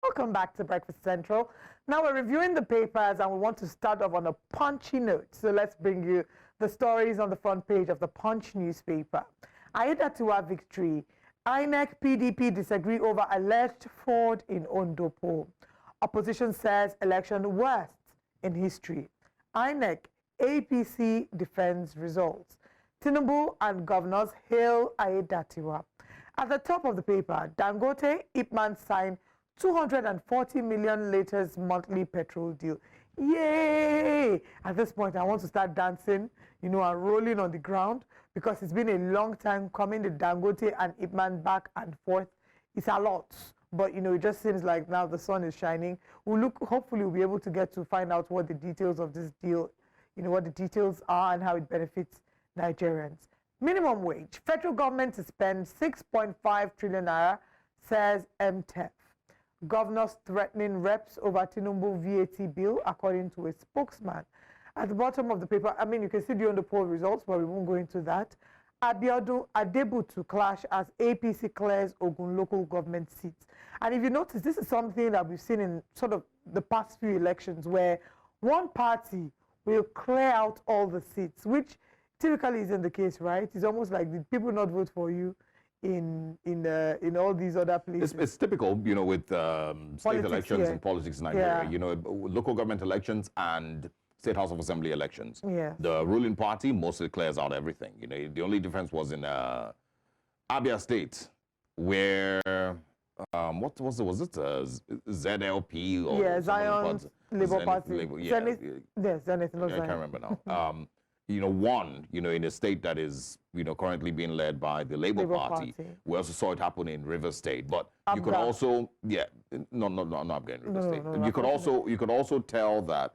Welcome back to Breakfast Central. Now we're reviewing the papers, and we want to start off on a punchy note. So let's bring you the stories on the front page of the Punch newspaper. Aiyedatiwa victory. INEC PDP disagree over alleged fraud in Ondo poll. Opposition says election worst in history. INEC APC defends results. Tinubu and governors hail Aiyedatiwa. At the top of the paper, Dangote Ipman signed 240 million liters monthly petrol deal. Yay! At this point, I want to start dancing, and rolling on the ground, because it's been a long time coming, the Dangote and Ipman back and forth. It's a lot, but it just seems like now the sun is shining. Hopefully we'll be able to get to find out what the details of this deal, what the details are and how it benefits Nigerians. Minimum wage. Federal government to spend 6.5 trillion naira, says MTEF. Governors threatening reps over Tinubu VAT bill, according to a spokesman. at the bottom of the paper, I mean, you can see the Ondo poll results, but we won't go into that. Abiodun Adebutu clash as APC clears Ogun local government seats. And if you notice, this is something that we've seen in sort of the past few elections where one party will clear out all the seats, which typically isn't the case, right? It's almost like did people not vote for you in all these other places? It's typical, you know, with state elections and politics in Nigeria. Yeah. You know, local government elections and State House of Assembly elections. Yeah. The ruling party mostly clears out everything. You know, the only difference was in Abia State, where what was it? Was it ZLP or yeah, Zion's Labour Party? Yeah, yes, Zenith, not I Zion. can't remember now. You know, won, you know, in a state that is, you know, currently being led by the Labour Party. We also saw it happen in River State, but you could also, not Abga in River State. You could also tell that,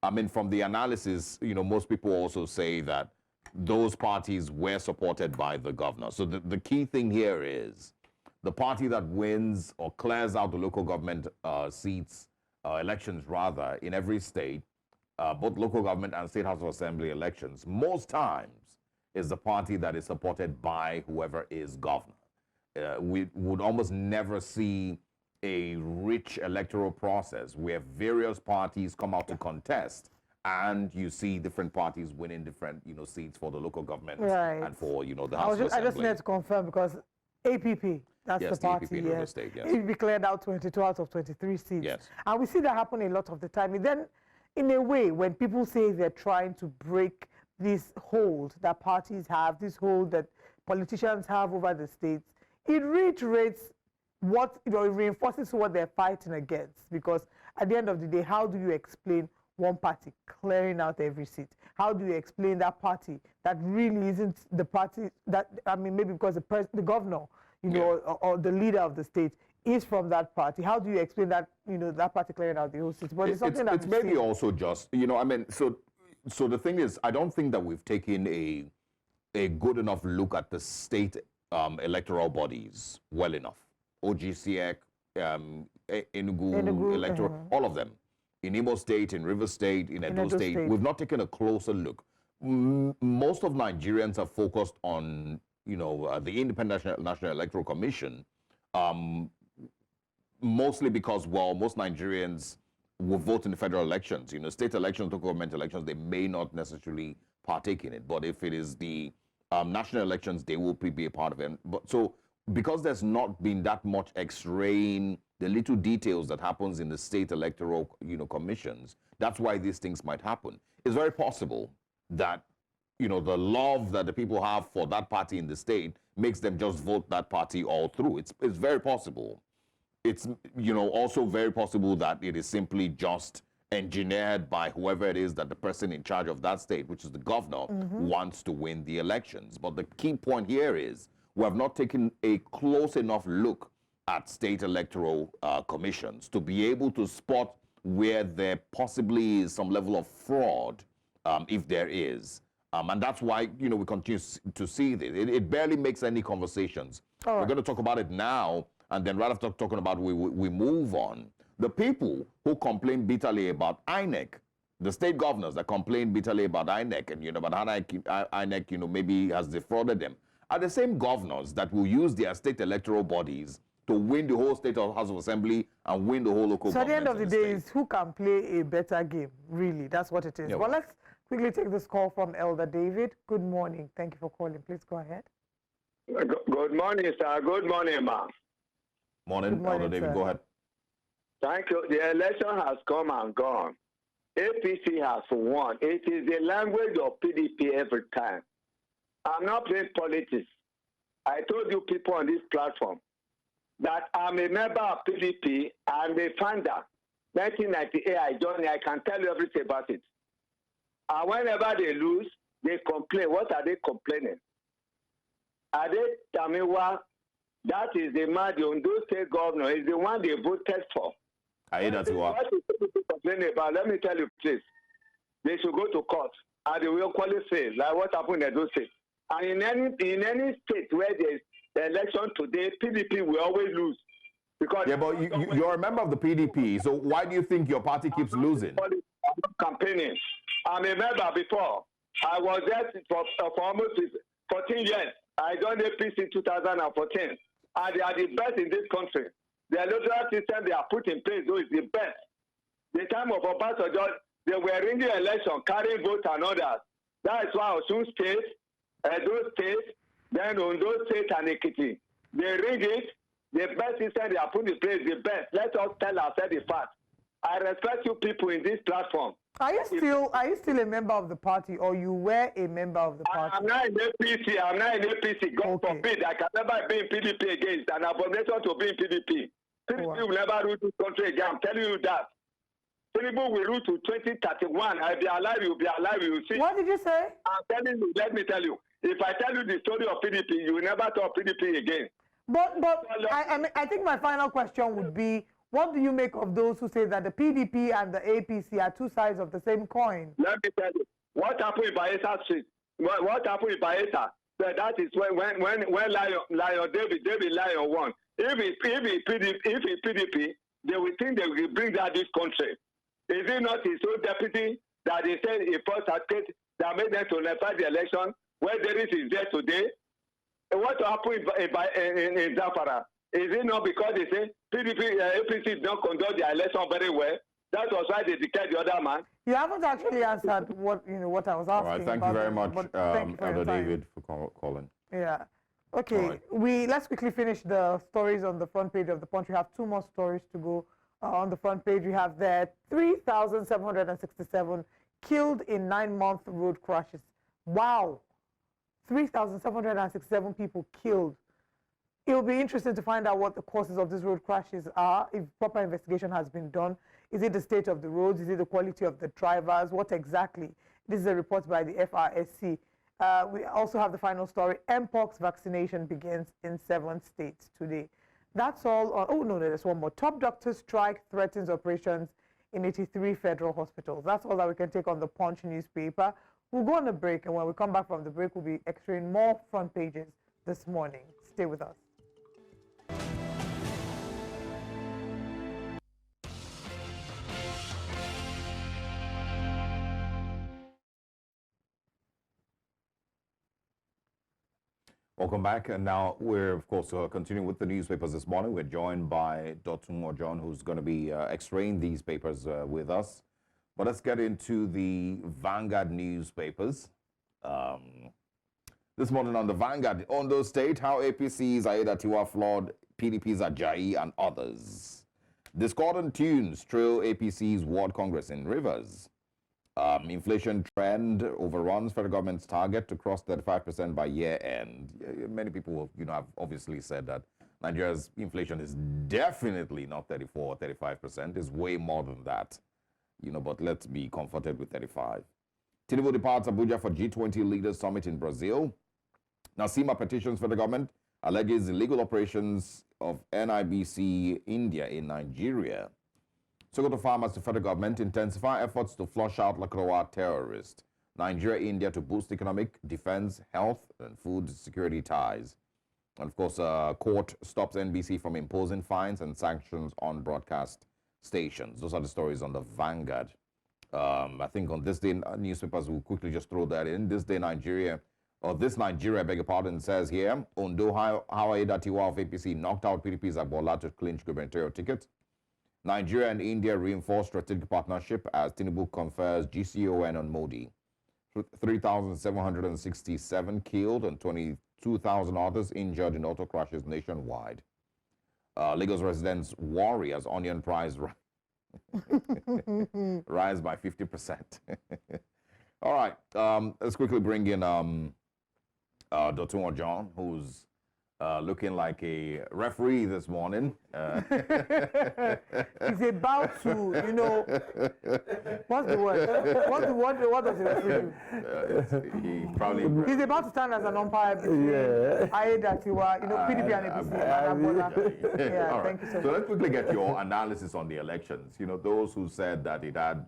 I mean, from the analysis, you know, most people also say that those parties were supported by the governor. So the key thing here is the party that wins or clears out the local government seats, elections rather, in every state, both local government and State House of Assembly elections, most times is the party that is supported by whoever is governor. We would almost never see a rich electoral process where various parties come out to contest and you see different parties winning different, you know, seats for the local government and for, you know, the House of Assembly. I just need to confirm because APP, that's the party, APP in River State, yes. It declared out 22 out of 23 seats. Yes. And we see that happen a lot of the time. And then, in a way, when people say they're trying to break this hold that parties have, this hold that politicians have over the states, it reiterates what, you know, it reinforces what they're fighting against. Because at the end of the day, how do you explain one party clearing out every seat? How do you explain that party that really isn't the party that, I mean, maybe because the governor, you know, or the leader of the state is from that party? How do you explain that, you know, that party clearing out the whole seat? But it's something it's maybe also just, you know, I mean, so the thing is, I don't think that we've taken a good enough look at the state electoral bodies well enough. OGCEC, Enugu electoral, all of them. In Imo State, in River State, in Edo State, we've not taken a closer look. Most of Nigerians are focused on, you know, the Independent National Electoral Commission, mostly because, well, most Nigerians will vote in the federal elections. You know, state elections, local government elections, they may not necessarily partake in it. But if it is the national elections, they will be a part of it. But so, because there's not been that much X-raying the little details that happens in the state electoral, you know, commissions, that's why these things might happen. It's very possible that, you know, the love that the people have for that party in the state makes them just vote that party all through. It's very possible. It's, you know, also very possible that it is simply just engineered by whoever it is that the person in charge of that state, which is the governor, wants to win the elections. But the key point here is we have not taken a close enough look at state electoral commissions to be able to spot where there possibly is some level of fraud, if there is. And that's why, you know, we continue to see this. It barely makes any conversations. We're going to talk about it now, and then right after talking about it, we move on. The people who complain bitterly about INEC, the state governors that complain bitterly about INEC, and, you know, about INEC, you know, maybe has defrauded them, are the same governors that will use their state electoral bodies to win the whole state House of Assembly and win the whole local government. So at the end of the day is who can play a better game, really. That's what it is. Well, let's quickly take this call from Elder David. Good morning. Thank you for calling. Please go ahead. Good morning, sir. Good morning, ma'am. Morning, Elder David. Go ahead. Thank you. The election has come and gone. APC has won. It is the language of PDP every time. I'm not playing politics. I told you people on this platform that I'm a member of PDP and the founder. 1998, I joined. I can tell you everything about it. And whenever they lose, they complain. What are they complaining? Are they Tamiwa? That is the man, the Ondo State governor, is the one they voted for. I hear that you are. What is people complaining about? Let me tell you, please. They should go to court and they will qualify, like what happened in Edo State. And in any state where there's the election today, PDP will always lose. Because but you're a member of the PDP, so why do you think your party keeps losing? I'm not campaigning. I'm a member before. I was there for almost 14 years. I joined APC in 2014. And they are the best in this country. The electoral system they are put in place, though, is the best. The time of Obasanjo, they were ringing election, carrying votes and others. That is why Osun State, Edo State, then Ondo State and Ekiti, they ring it. The best system they are put in place, the best. Let us tell ourselves the fact. I respect you people in this platform. Are you still a member of the party, or you were a member of the party? I'm not in APC. I'm not in APC. God forbid. I can never be in PDP again. It's an abomination to be in PDP. PDP will never rule this country again. I'm telling you that. Tinubu will rule to 2031. I'll be alive. You'll be alive. You will see. What did you say? I'm telling you. Let me tell you. If I tell you the story of PDP, you will never talk PDP again. But I think my final question would be, what do you make of those who say that the PDP and the APC are two sides of the same coin? Let me tell you. What happened in Bayelsa Street? What happened in Bayelsa? That is when Lion David Lion won. If it's PDP, they will think they will bring down this country. Is it not his own deputy that they said he first advocate that made them to nullify the election? Where there is there today? What happened in Zamfara? Is it not because they say PDP, APC did not conduct the election very well? That was why they declared the other man. You haven't actually answered what I was asking. All right, thank you very much, Elder David, for calling. Yeah. Okay, let's quickly finish the stories on the front page of the Punch. We have two more stories to go. On the front page, we have there 3,767 killed in 9-month road crashes. Wow. 3,767 people killed. It'll be interesting to find out what the causes of these road crashes are, if proper investigation has been done. Is it the state of the roads? Is it the quality of the drivers? What exactly? This is a report by the FRSC. We also have the final story. Mpox vaccination begins in 7 states today. That's all. Oh, no, there's one more. Top doctors strike threatens operations in 83 federal hospitals. That's all that we can take on the Punch newspaper. We'll go on a break, and when we come back from the break, we'll be extracting more front pages this morning. Stay with us. Welcome back, and now we're, of course, continuing with the newspapers this morning. We're joined by Dr. John, who's going to be extracting these papers with us. But let's get into the Vanguard newspapers. This morning on the Vanguard, Ondo State, how APC's Aiyedatiwa flawed PDP's Ajayi and others. Discordant tunes trail APC's World Congress in Rivers. Inflation trend overruns federal government's target to cross 35% by year end. Many people, have obviously said that Nigeria's inflation is definitely not 34 or 35%. It's way more than that. But let's be comforted with 35. Tinubu departs Abuja for G20 Leaders Summit in Brazil. Nasima petitions federal government, alleges illegal operations of NIBC India in Nigeria. Sokoto farmers to federal government intensify efforts to flush out Lakrowa terrorists. Nigeria, India to boost economic, defense, health, and food security ties. And of course, court stops NBC from imposing fines and sanctions on broadcast stations. Those are the stories on the Vanguard. I think on this day, newspapers will quickly just throw that in. This Nigeria, beg your pardon, says here, Ondo, how Aiyedatiwa of APC knocked out PDP's Bola to clinch gubernatorial ticket. Nigeria and India reinforce strategic partnership as Tinubu confers GCON on Modi. 3,767 killed and 22,000 others injured in auto crashes nationwide. Lagos residents worry as onion price rise by 50%. All right, let's quickly bring in Dr. John, who's looking like a referee this morning. He's about to, what's the word? What does the referee do? He's about to stand as an umpire between Aiyedatiwa, PDP and APC. All right. Thank you so much. So let's quickly get your analysis on the elections. Those who said that it had,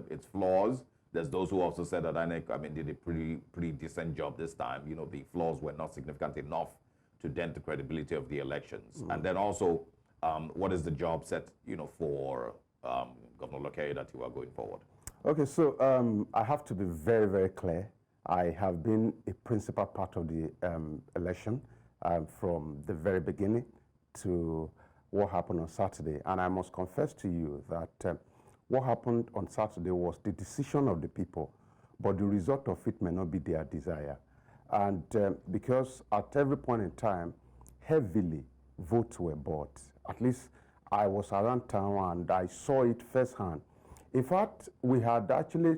its flaws. There's those who also said that INEC, did a pretty decent job this time. The flaws were not significant enough to dent the credibility of the elections. And then also, what is the job set, for Governor Aiyedatiwa going forward? Okay, so I have to be very, very clear. I have been a principal part of the election from the very beginning to what happened on Saturday. And I must confess to you that what happened on Saturday was the decision of the people, but the result of it may not be their desire. And because at every point in time, heavily votes were bought. At least I was around town and I saw it firsthand. In fact, we had actually,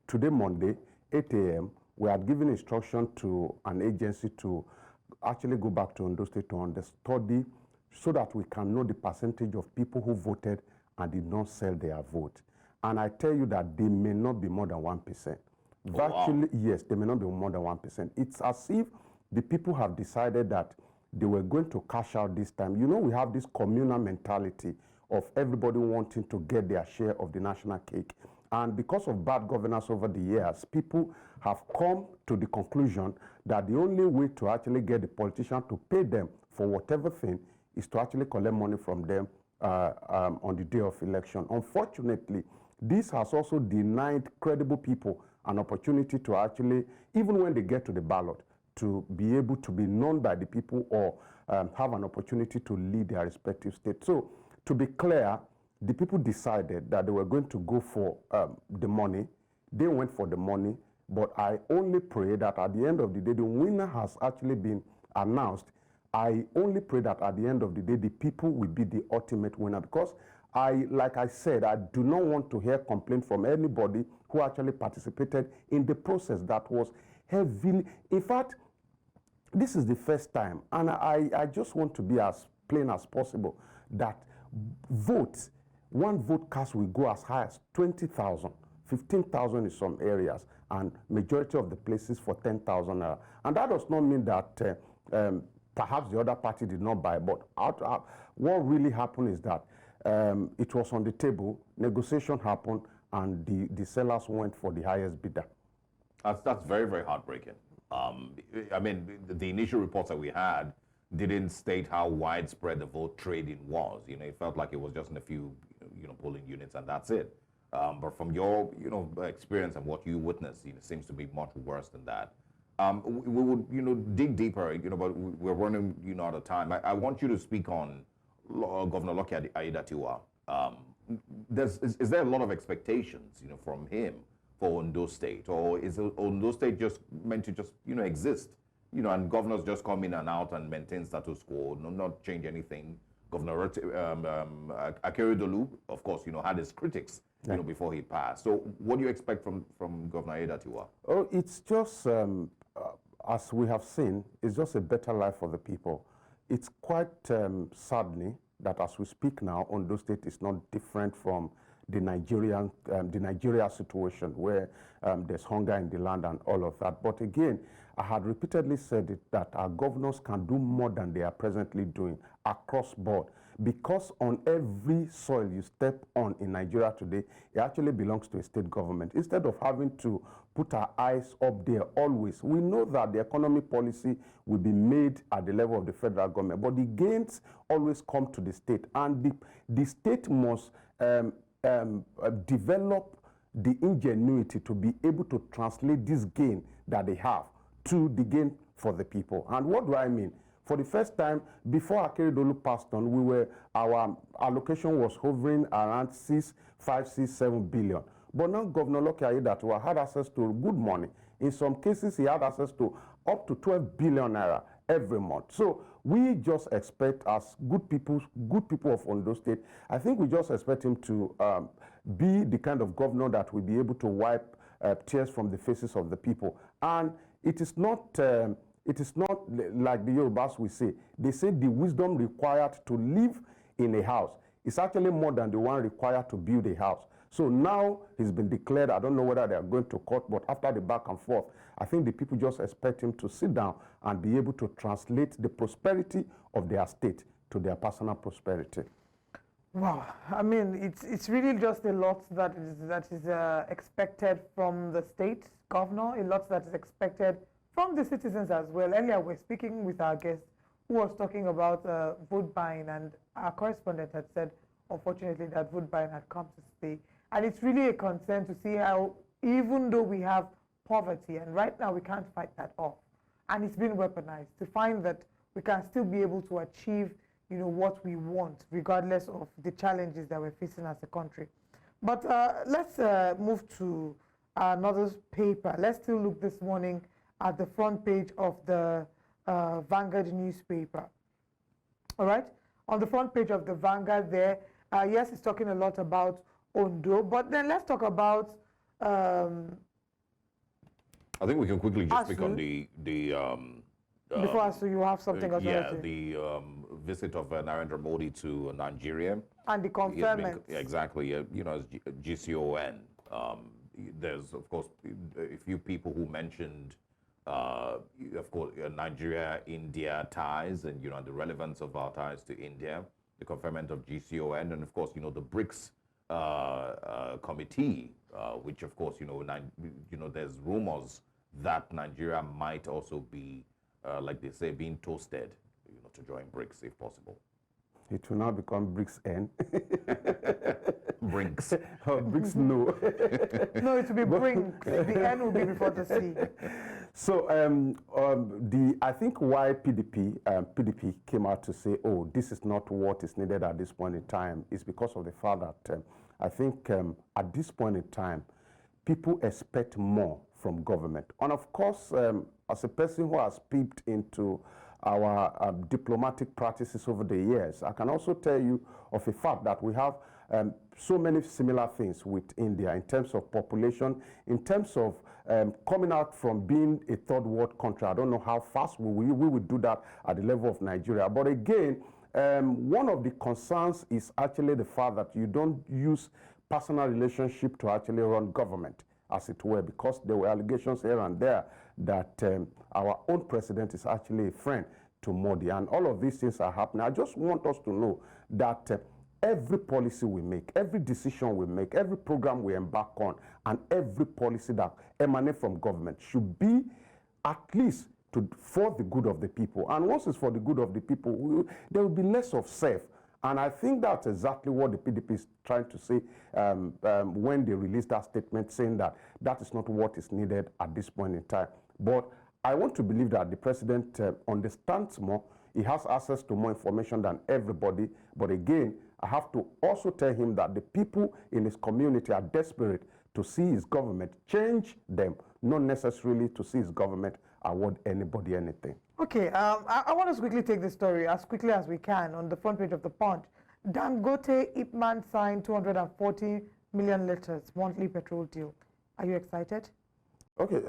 today Monday, 8 a.m., we had given instruction to an agency to actually go back to Ondo State to understudy so that we can know the percentage of people who voted and did not sell their vote. And I tell you that they may not be more than 1%. Virtually, wow. Yes, they may not be more than 1%. It's as if the people have decided that they were going to cash out this time. You know, we have this communal mentality of everybody wanting to get their share of the national cake. And because of bad governance over the years, people have come to the conclusion that the only way to actually get the politician to pay them for whatever thing is to actually collect money from them on the day of election. Unfortunately, this has also denied credible people an opportunity to actually, even when they get to the ballot, to be able to be known by the people or have an opportunity to lead their respective states. So, to be clear, the people decided that they were going to go for the money. They went for the money, but I only pray that at the end of the day, the winner has actually been announced. I only pray that at the end of the day, the people will be the ultimate winner, because like I said, I do not want to hear complaint from anybody who actually participated in the process that was heavily. In fact, this is the first time, and I just want to be as plain as possible, that votes, one vote cast will go as high as 20,000, 15,000 in some areas, and majority of the places for 10,000. And that does not mean that perhaps the other party did not buy, but what really happened is that it was on the table, negotiation happened, and the sellers went for the highest bidder. That's very, very heartbreaking. I mean, the initial reports that we had didn't state how widespread the vote trading was. You know, it felt like it was just in a few, polling units, and that's it. But from your, experience and what you witnessed, it seems to be much worse than that. We would, dig deeper, but we're running, out of time. I want you to speak on Governor Lucky Aiyedatiwa. Is there a lot of expectations, from him for Ondo State, or is Ondo State just meant to just, exist? And governors just come in and out and maintain status quo, not change anything. Governor Akeredolu, of course, had his critics, before he passed. So what do you expect from Governor Aiyedatiwa? Oh, it's just, as we have seen, it's just a better life for the people. It's quite saddening that as we speak now, Ondo State is not different from the Nigeria situation, where there's hunger in the land and all of that. But again, I had repeatedly said it, that our governors can do more than they are presently doing across board, because on every soil you step on in Nigeria today, it actually belongs to a state government. Instead of having to put our eyes up there always, we know that the economic policy will be made at the level of the federal government, but the gains always come to the state, and the state must develop the ingenuity to be able to translate this gain that they have to the gain for the people. And what do I mean? For the first time, before Akeredolu passed on, our allocation was hovering around 7 billion. But now Governor Lucky Aiyedatiwa had access to good money. In some cases, he had access to up to 12 billion naira every month. So we just expect, as good people of Ondo State, I think we just expect him to be the kind of governor that will be able to wipe tears from the faces of the people. And it is not like the Yorubas will say. They say the wisdom required to live in a house is actually more than the one required to build a house. So now he's been declared, I don't know whether they are going to court, but after the back and forth, I think the people just expect him to sit down and be able to translate the prosperity of their state to their personal prosperity. Wow, I mean, it's really just a lot that is expected from the state governor, a lot that is expected from the citizens as well. Earlier, we're speaking with our guest who was talking about vote buying, and our correspondent had said, unfortunately, that vote buying had come to stay. And it's really a concern to see how, even though we have poverty, and right now we can't fight that off, and it's been weaponized, to find that we can still be able to achieve, what we want, regardless of the challenges that we're facing as a country. But let's move to another paper. Let's still look this morning at the front page of the Vanguard newspaper. All right? On the front page of the Vanguard there, yes, it's talking a lot about Ondo, but then let's talk about... I think we can quickly just pick on the before Asu, you have something else. Yeah, the visit of Narendra Modi to Nigeria. And the conferment. Exactly, as GCON. There's, of course, a few people who mentioned, of course, Nigeria-India ties and, the relevance of our ties to India, the conferment of GCON, and, of course, the BRICS committee, which, of course, there's rumors that Nigeria might also be, like they say, being toasted, to join BRICS if possible. It will now become BRICS N. BRICS. Oh, BRICS no. No, it will be BRICS. The N will be before the C. So I think why PDP came out to say, oh, this is not what is needed at this point in time is because of the fact that I think at this point in time, people expect more from government. And of course, as a person who has peeped into our diplomatic practices over the years, I can also tell you of a fact that we have so many similar things with India in terms of population, in terms of coming out from being a third world country. I don't know how fast we would do that at the level of Nigeria. But again, one of the concerns is actually the fact that you don't use personal relationship to actually run government, as it were, because there were allegations here and there that our own president is actually a friend to Modi, and all of these things are happening. I just want us to know that every policy we make, every decision we make, every program we embark on, and every policy that emanates from government should be at least for the good of the people. And once it's for the good of the people, there will be less of self. And I think that's exactly what the PDP is trying to say when they released that statement, saying that that is not what is needed at this point in time. But I want to believe that the president understands more. He has access to more information than everybody. But again, I have to also tell him that the people in his community are desperate to see his government change them, not necessarily to see his government award anybody anything. Okay, I want us to quickly take this story as quickly as we can on the front page of the Punch. Dangote Ipman signed 240 million liters monthly petrol deal. Are you excited? Okay,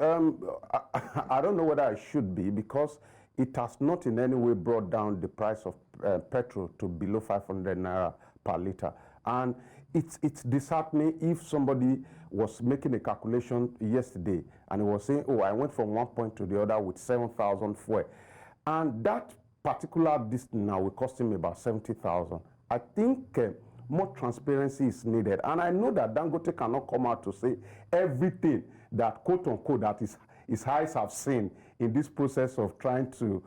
I don't know whether I should be, because it has not in any way brought down the price of petrol to below 500 naira per liter. And it's disheartening if somebody was making a calculation yesterday and he was saying, oh, I went from one point to the other with 7,000 fuel. And that particular distance now will cost him about 70,000. I think more transparency is needed. And I know that Dangote cannot come out to say everything that, quote unquote, that his eyes have seen in this process of trying to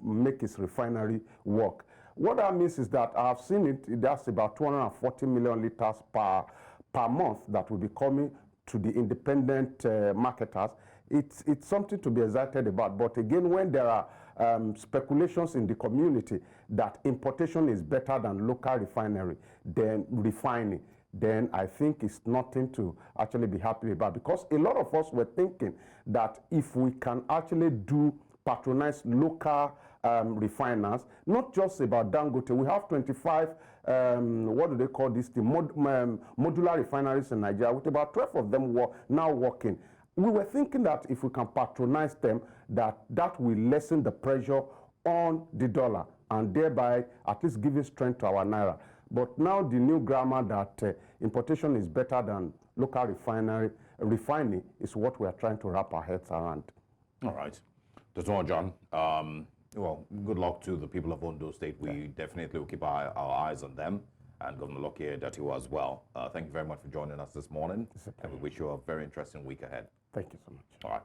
make his refinery work. What that means is that I've seen it, that's about 240 million liters per month that will be coming to the independent marketers. It's something to be excited about. But again, when there are speculations in the community that importation is better than local refinery, then refining, then I think it's nothing to actually be happy about. Because a lot of us were thinking that if we can actually patronize local refiners, not just about Dangote. We have 25, what do they call this, the modular refineries in Nigeria, with about 12 of them now working. We were thinking that if we can patronize them, that will lessen the pressure on the dollar and thereby at least giving strength to our naira. But now the new grammar that importation is better than local refining is what we are trying to wrap our heads around. All right. Dr. John, well, good luck to the people of Ondo State. We definitely will keep our eyes on them, and Governor Lucky Datiwa as well. Thank you very much for joining us this morning, and we wish you a very interesting week ahead. Thank you so much. All right.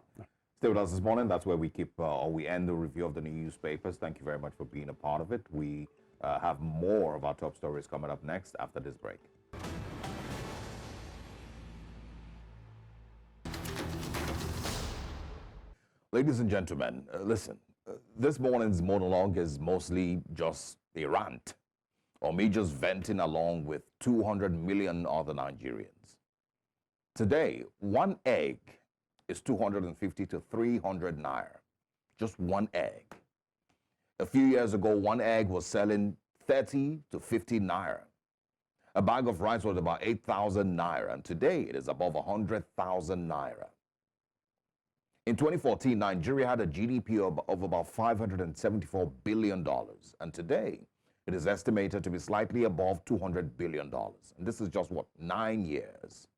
Stay with us this morning. That's where we keep, or we end the review of the newspapers. Thank you very much for being a part of it. We have more of our top stories coming up next after this break. Ladies and gentlemen, listen, this morning's monologue is mostly just a rant, or me just venting along with 200 million other Nigerians. Today, one egg is 250 to 300 naira. Just one egg. A few years ago, one egg was selling 30 to 50 naira. A bag of rice was about 8,000 naira, and today it is above 100,000 naira. In 2014, Nigeria had a GDP of about $574 billion, and today it is estimated to be slightly above $200 billion. And this is just, what, 9 years?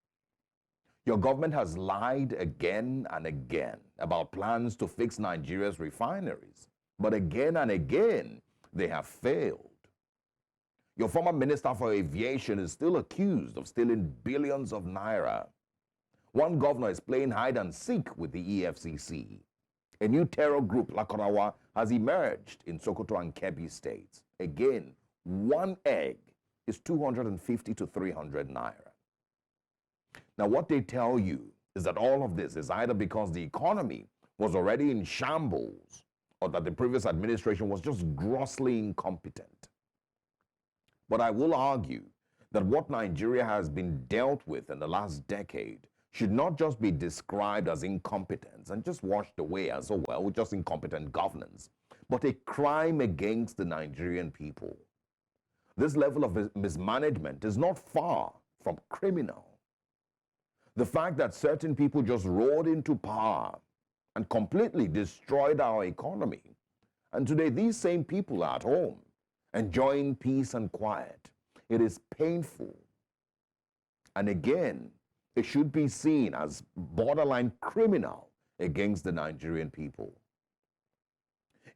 Your government has lied again and again about plans to fix Nigeria's refineries, but again and again, they have failed. Your former Minister for Aviation is still accused of stealing billions of naira. One governor is playing hide and seek with the EFCC. A new terror group, Lakorawa, has emerged in Sokoto and Kebbi states. Again, one egg is 250 to 300 naira. Now, what they tell you is that all of this is either because the economy was already in shambles or that the previous administration was just grossly incompetent. But I will argue that what Nigeria has been dealt with in the last decade should not just be described as incompetence and just washed away as, oh well, just incompetent governance, but a crime against the Nigerian people. This level of mismanagement is not far from criminal. The fact that certain people just rode into power and completely destroyed our economy, and today these same people are at home, enjoying peace and quiet, it is painful. And again, it should be seen as borderline criminal against the Nigerian people.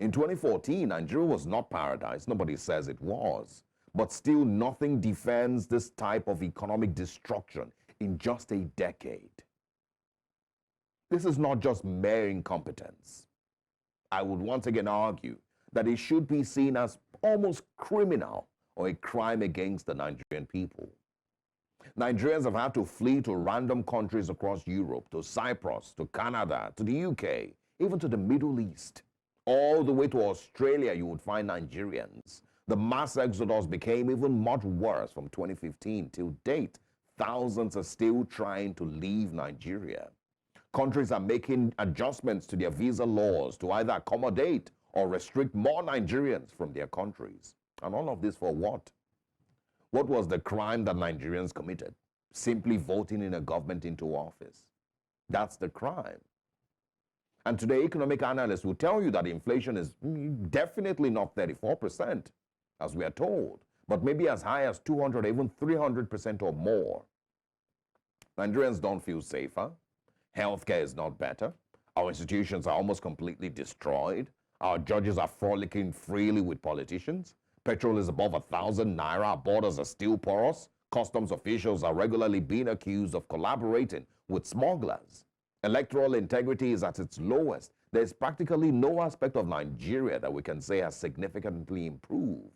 In 2014, Nigeria was not paradise. Nobody says it was. But still, nothing defends this type of economic destruction in just a decade. This is not just mere incompetence. I would once again argue that it should be seen as almost criminal or a crime against the Nigerian people. Nigerians have had to flee to random countries across Europe, to Cyprus, to Canada, to the UK, even to the Middle East. All the way to Australia, you would find Nigerians. The mass exodus became even much worse from 2015 till date. Thousands are still trying to leave Nigeria. Countries are making adjustments to their visa laws to either accommodate or restrict more Nigerians from their countries. And all of this for what? What was the crime that Nigerians committed? Simply voting in a government into office. That's the crime. And today, economic analysts will tell you that inflation is definitely not 34%, as we are told, but maybe as high as 200, even 300% or more. Nigerians don't feel safer. Healthcare is not better. Our institutions are almost completely destroyed. Our judges are frolicking freely with politicians. Petrol is above 1,000 naira. Our borders are still porous. Customs officials are regularly being accused of collaborating with smugglers. Electoral integrity is at its lowest. There's practically no aspect of Nigeria that we can say has significantly improved.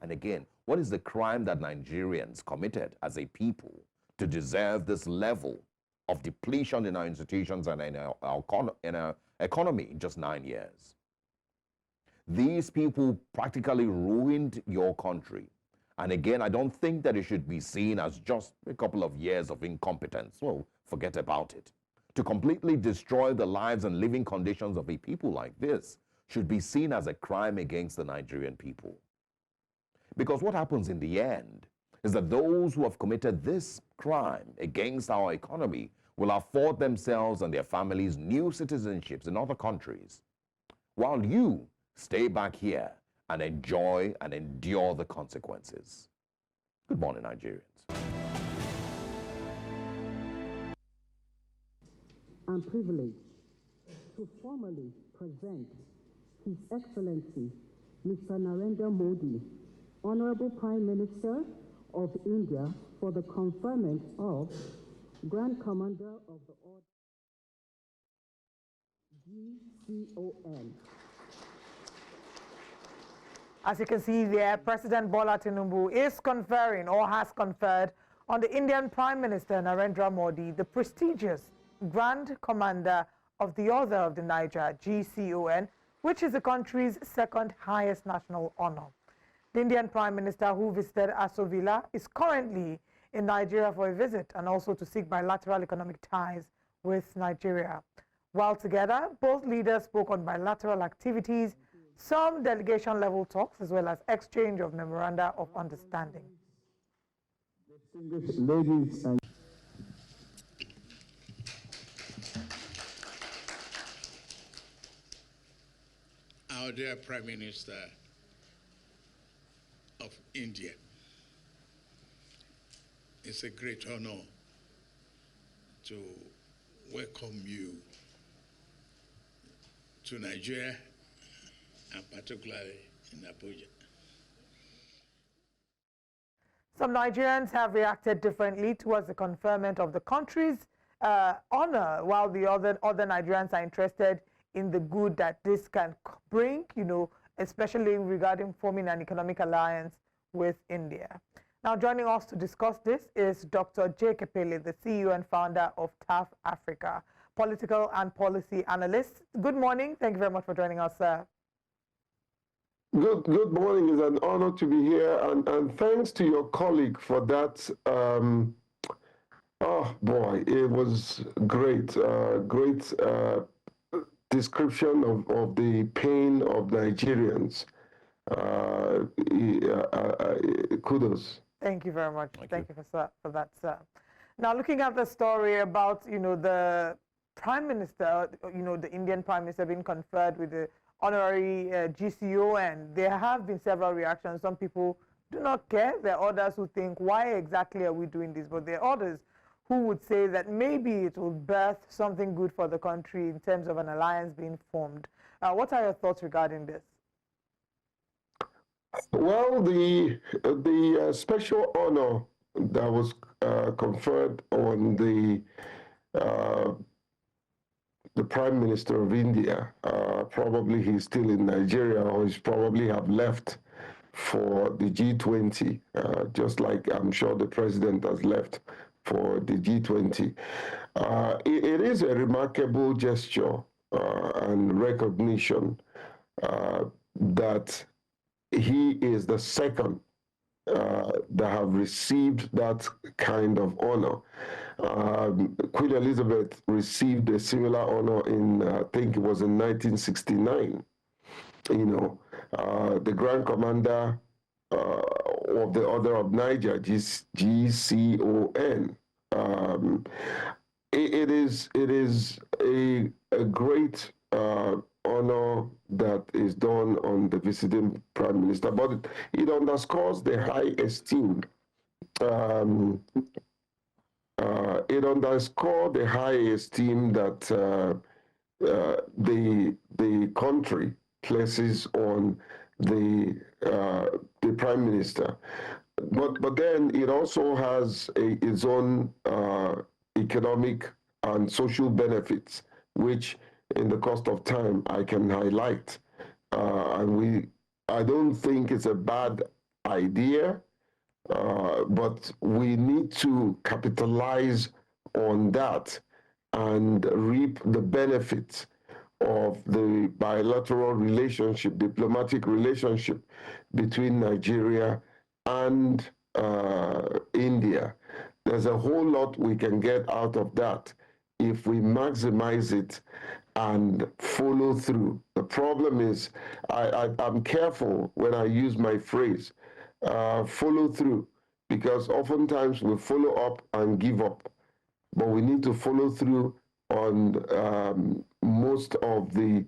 And again, what is the crime that Nigerians committed as a people to deserve this level of depletion in our institutions and in our economy in just 9 years? These people practically ruined your country. And again, I don't think that it should be seen as just a couple of years of incompetence. Well, forget about it. To completely destroy the lives and living conditions of a people like this should be seen as a crime against the Nigerian people. Because what happens in the end is that those who have committed this crime against our economy will afford themselves and their families new citizenships in other countries, while you stay back here and enjoy and endure the consequences. Good morning, Nigerians. I'm privileged to formally present His Excellency Mr. Narendra Modi, Honorable Prime Minister of India, for the conferment of Grand Commander of the Order GCON. As you can see there, President Bola Tinubu is conferring or has conferred on the Indian Prime Minister Narendra Modi the prestigious Grand Commander of the Order of the Niger, GCON, which is the country's second highest national honor. The Indian Prime Minister, who visited Aso Villa, is currently in Nigeria for a visit and also to seek bilateral economic ties with Nigeria. While together, both leaders spoke on bilateral activities, some delegation-level talks, as well as exchange of memoranda of understanding. Ladies and our dear Prime Minister of India, it's a great honor to welcome you to Nigeria, and particularly in Abuja. Some Nigerians have reacted differently towards the conferment of the country's honor, while the other Nigerians are interested in the good that this can bring, especially regarding forming an economic alliance with India. Now, joining us to discuss this is Dr. J. Kepele, the CEO and founder of TAF Africa, political and policy analyst. Good morning. Thank you very much for joining us, sir. Good morning. It's an honor to be here, and thanks to your colleague for that. Oh boy, it was great, great description of the pain of Nigerians. Kudos. Thank you very much. Thank you for that, sir. Now, looking at the story about the Prime Minister, the Indian Prime Minister being conferred with the honorary GCON, there have been several reactions. Some people do not care. There are others who think, why exactly are we doing this? But there are others who would say that maybe it will birth something good for the country in terms of an alliance being formed. What are your thoughts regarding this? Well, the special honor that was conferred on the Prime Minister of India, probably he's still in Nigeria, or he's probably have left for the G20, just like I'm sure the President has left for the G20. It is a remarkable gesture and recognition that he is the second that have received that kind of honor. Queen Elizabeth received a similar honor in, I think it was in 1969. The Grand Commander of the Order of Niger, GCON. It is a great honor that is done on the visiting Prime Minister, but it underscores the high esteem. It underscores the high esteem that the country places on the Prime Minister. But then it also has its own economic and social benefits, which in the cost of time I can highlight. I don't think it's a bad idea, but we need to capitalize on that and reap the benefits of the bilateral relationship, diplomatic relationship between Nigeria and India. There's a whole lot we can get out of that if we maximize it and follow through. The problem is, I'm careful when I use my phrase, follow through, because oftentimes we follow up and give up. But we need to follow through on most of the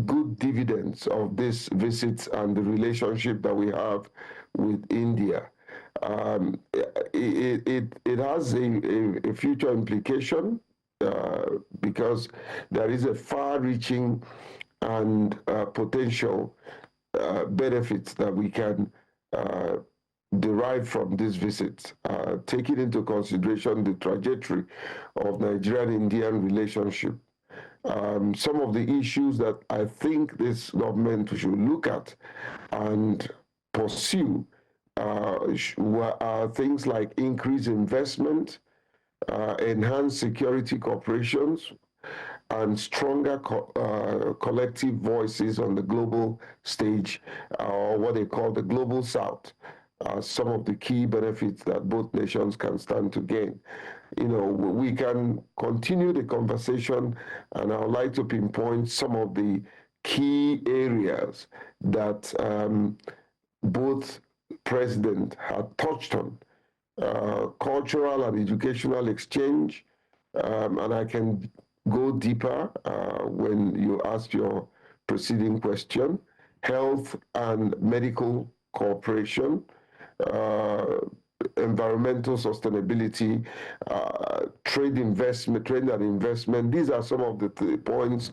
good dividends of this visit and the relationship that we have with India. It has a future implication because there is a far-reaching and potential benefits that we can derive from this visit, taking into consideration the trajectory of Nigerian-Indian relationship. Some of the issues that I think this government should look at and pursue are things like increased investment, enhanced security corporations, and stronger collective voices on the global stage, or what they call the Global South, are some of the key benefits that both nations can stand to gain. You know, we can continue the conversation, and I would like to pinpoint some of the key areas that both presidents had touched on. Cultural and educational exchange, and I can go deeper when you ask your preceding question. Health and medical cooperation, environmental sustainability, trade and investment. These are some of the points.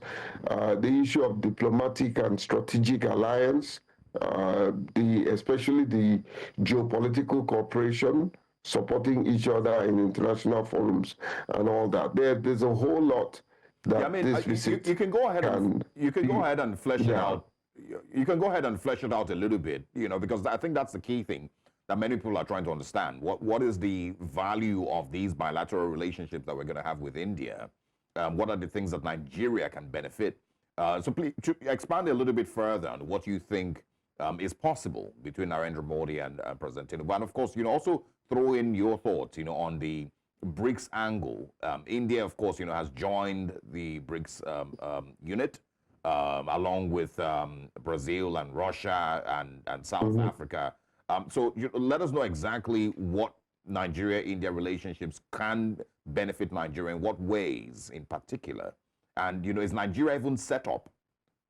The issue of diplomatic and strategic alliance, especially the geopolitical cooperation, supporting each other in international forums and all that. There's a whole lot that yeah, I mean, this visit you can go ahead and flesh it yeah. out. You can go ahead and flesh it out a little bit, you know, because I think that's the key thing that many people are trying to understand. What is the value of these bilateral relationships that we're going to have with India? What are the things that Nigeria can benefit? So please expand a little bit further on what you think is possible between Narendra Modi and President Tinubu. And of course, you know, also throw in your thoughts, you know, on the BRICS angle. India, of course, you know, has joined the BRICS unit, along with Brazil and Russia and South Africa. So let us know exactly what Nigeria-India relationships can benefit Nigeria, in what ways in particular. And, you know, is Nigeria even set up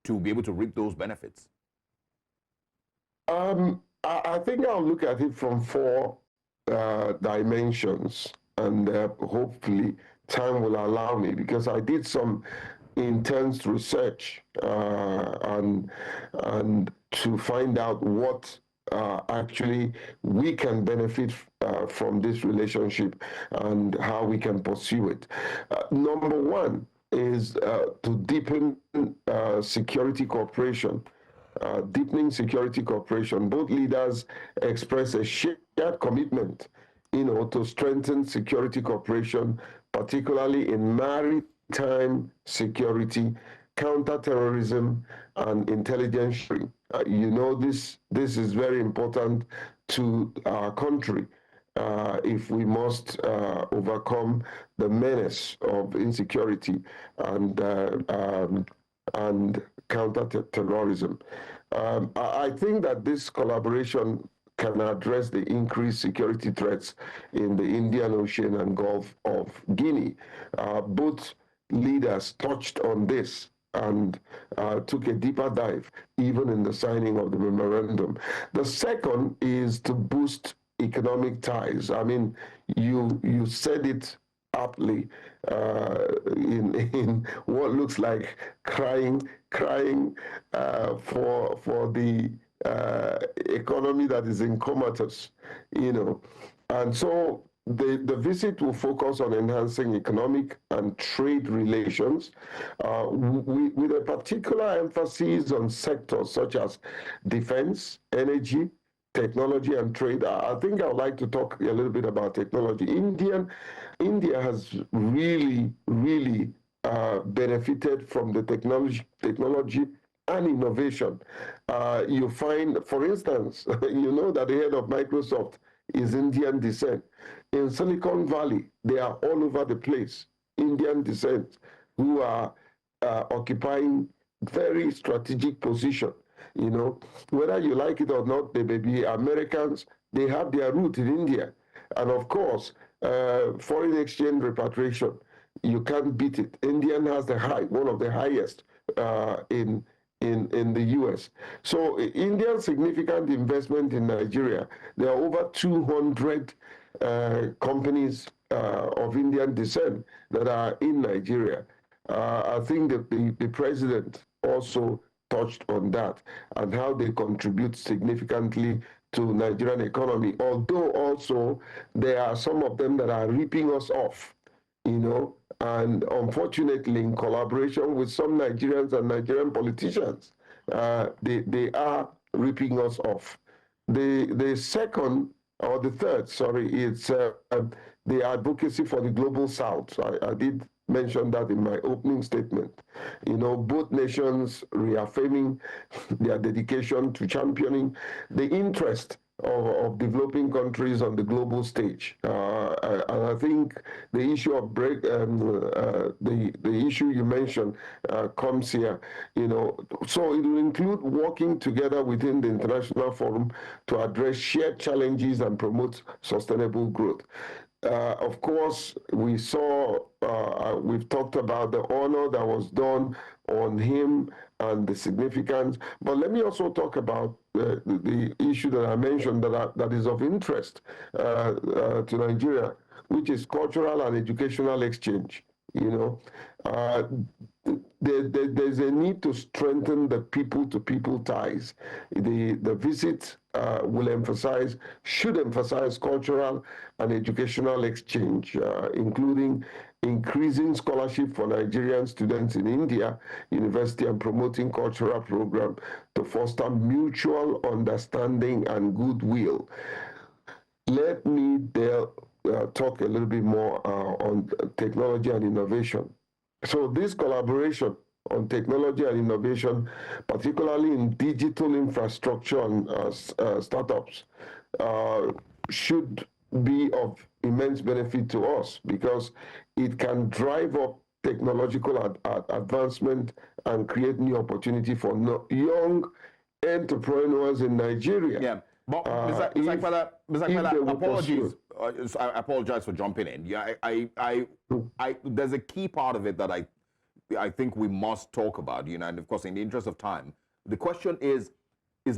to be able to reap those benefits? I think I'll look at it from four dimensions, and hopefully time will allow me, because I did some intense research and to find out what actually we can benefit from this relationship and how we can pursue it. Number one is to deepen security cooperation. Deepening security cooperation. Both leaders express a shared commitment, you know, to strengthen security cooperation, particularly in maritime security, counterterrorism, and intelligence sharing. You know, this is very important to our country if we must overcome the menace of insecurity and counter-terrorism. I think that this collaboration can address the increased security threats in the Indian Ocean and Gulf of Guinea. Both leaders touched on this and took a deeper dive, even in the signing of the memorandum. The second is to boost economic ties. I mean, you said it aptly in what looks like crying for the economy that is in comatose, you know. And so the visit will focus on enhancing economic and trade relations with a particular emphasis on sectors such as defense, energy, technology, and trade. I think I would like to talk a little bit about technology. India has really benefited from the technology and innovation. You find, for instance, you know that the head of Microsoft is Indian descent. In Silicon Valley, they are all over the place, Indian descent, who are occupying very strategic position. You know, whether you like it or not, they may be Americans, they have their root in India. And of course, foreign exchange repatriation, you can't beat it. Indian has one of the highest in the US. So India's significant investment in Nigeria, there are over 200 companies of Indian descent that are in Nigeria. I think that the president also touched on that and how they contribute significantly to Nigerian economy, although also there are some of them that are ripping us off, you know, and unfortunately in collaboration with some Nigerians and Nigerian politicians, they are ripping us off. The second, or the third, sorry, it's the advocacy for the Global South. I did mentioned that in my opening statement. You know, both nations reaffirming their dedication to championing the interest of developing countries on the global stage. And I think the issue of the issue you mentioned comes here, you know. So it will include working together within the international forum to address shared challenges and promote sustainable growth. Of course, we saw, we've talked about the honor that was done on him and the significance, but let me also talk about the issue that I mentioned that is of interest to Nigeria, which is cultural and educational exchange. You know, there's a need to strengthen the people-to-people ties. The visit should emphasize cultural and educational exchange, including increasing scholarship for Nigerian students in India university and promoting cultural programs to foster mutual understanding and goodwill. Let me talk a little bit more on technology and innovation. So this collaboration on technology and innovation, particularly in digital infrastructure and startups, should be of immense benefit to us because it can drive up technological advancement and create new opportunity for young entrepreneurs in Nigeria. Yeah, but apologies. I apologize for jumping in. Yeah, there's a key part of it that I think we must talk about, you know, and of course, in the interest of time, the question is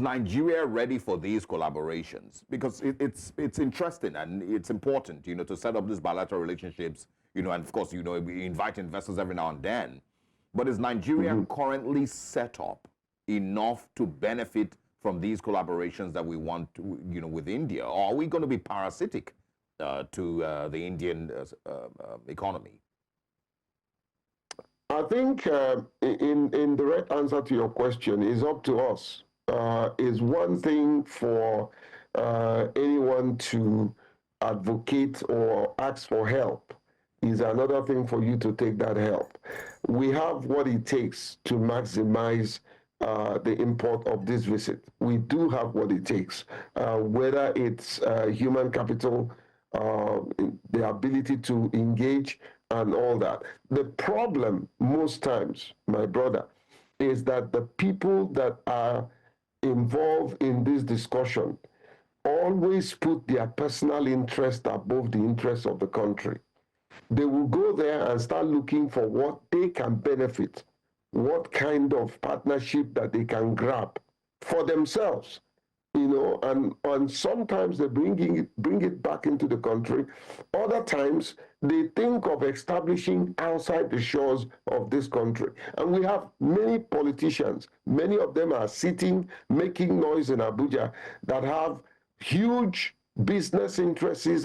Nigeria ready for these collaborations? Because it's interesting and it's important, you know, to set up these bilateral relationships, you know, and of course, you know, we invite investors every now and then. But is Nigeria currently set up enough to benefit from these collaborations that we want to, you know, with India? Or are we going to be parasitic to the Indian economy? I think in direct answer to your question is up to us. Is one thing for anyone to advocate or ask for help, is another thing for you to take that help. We have what it takes to maximize the import of this visit. We do have what it takes, whether it's human capital, the ability to engage and all that. The problem most times, my brother, is that the people that are involved in this discussion always put their personal interest above the interest of the country. They will go there and start looking for what they can benefit, what kind of partnership that they can grab for themselves, you know, and sometimes they bring it back into the country. Other times they think of establishing outside the shores of this country. And we have many politicians, many of them are sitting, making noise in Abuja, that have huge business interests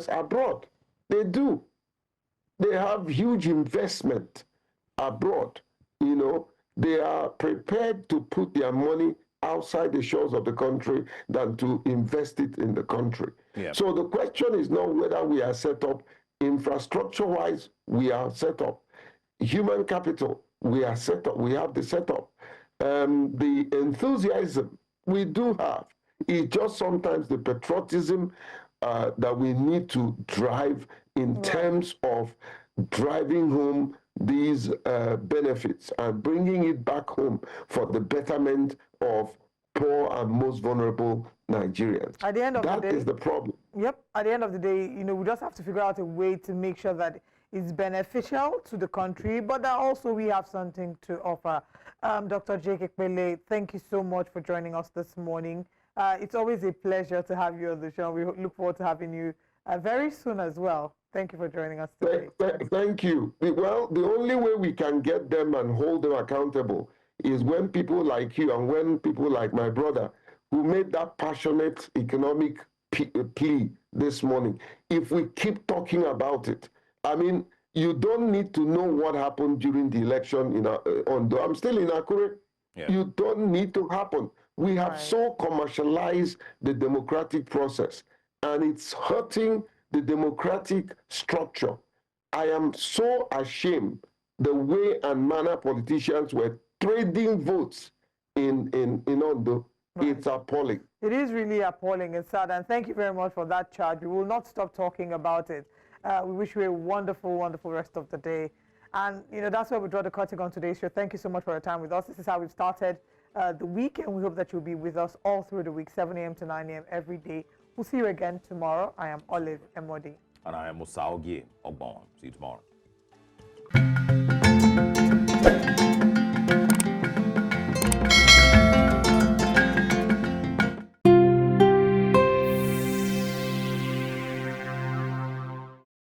abroad. They do. They have huge investment abroad. You know, they are prepared to put their money outside the shores of the country than to invest it in the country. Yeah. So the question is not whether we are set up infrastructure-wise, we are set up. Human capital, we are set up. We have the setup. The enthusiasm we do have. It's just sometimes the patriotism that we need to drive in terms of driving home these benefits and bringing it back home for the betterment of poor and most vulnerable Nigerians. At the end of the day, that is the problem. Yep. At the end of the day, you know, we just have to figure out a way to make sure that it's beneficial to the country, but that also we have something to offer. Dr. J.K. Pele, thank you so much for joining us this morning. It's always a pleasure to have you on the show. We look forward to having you very soon as well. Thank you for joining us today. Thank you. Well, the only way we can get them and hold them accountable is when people like you and when people like my brother, who made that passionate economic plea this morning, if we keep talking about it, I mean, you don't need to know what happened during the election in Ondo. I'm still in Akure. Yeah. You don't need to happen. We have so commercialized the democratic process, and it's hurting the democratic structure. I am so ashamed the way and manner politicians were trading votes in Ondo. Right. It's appalling. It is really appalling and sad, and thank you very much for that charge. We will not stop talking about it. We wish you a wonderful, wonderful rest of the day. And, you know, that's where we draw the curtain on today's show. Thank you so much for your time with us. This is how we've started the week, and we hope that you'll be with us all through the week, 7 a.m. to 9 a.m. every day. We'll see you again tomorrow. I am Olive Emodi. And I am Osarogie Obonmwan. See you tomorrow.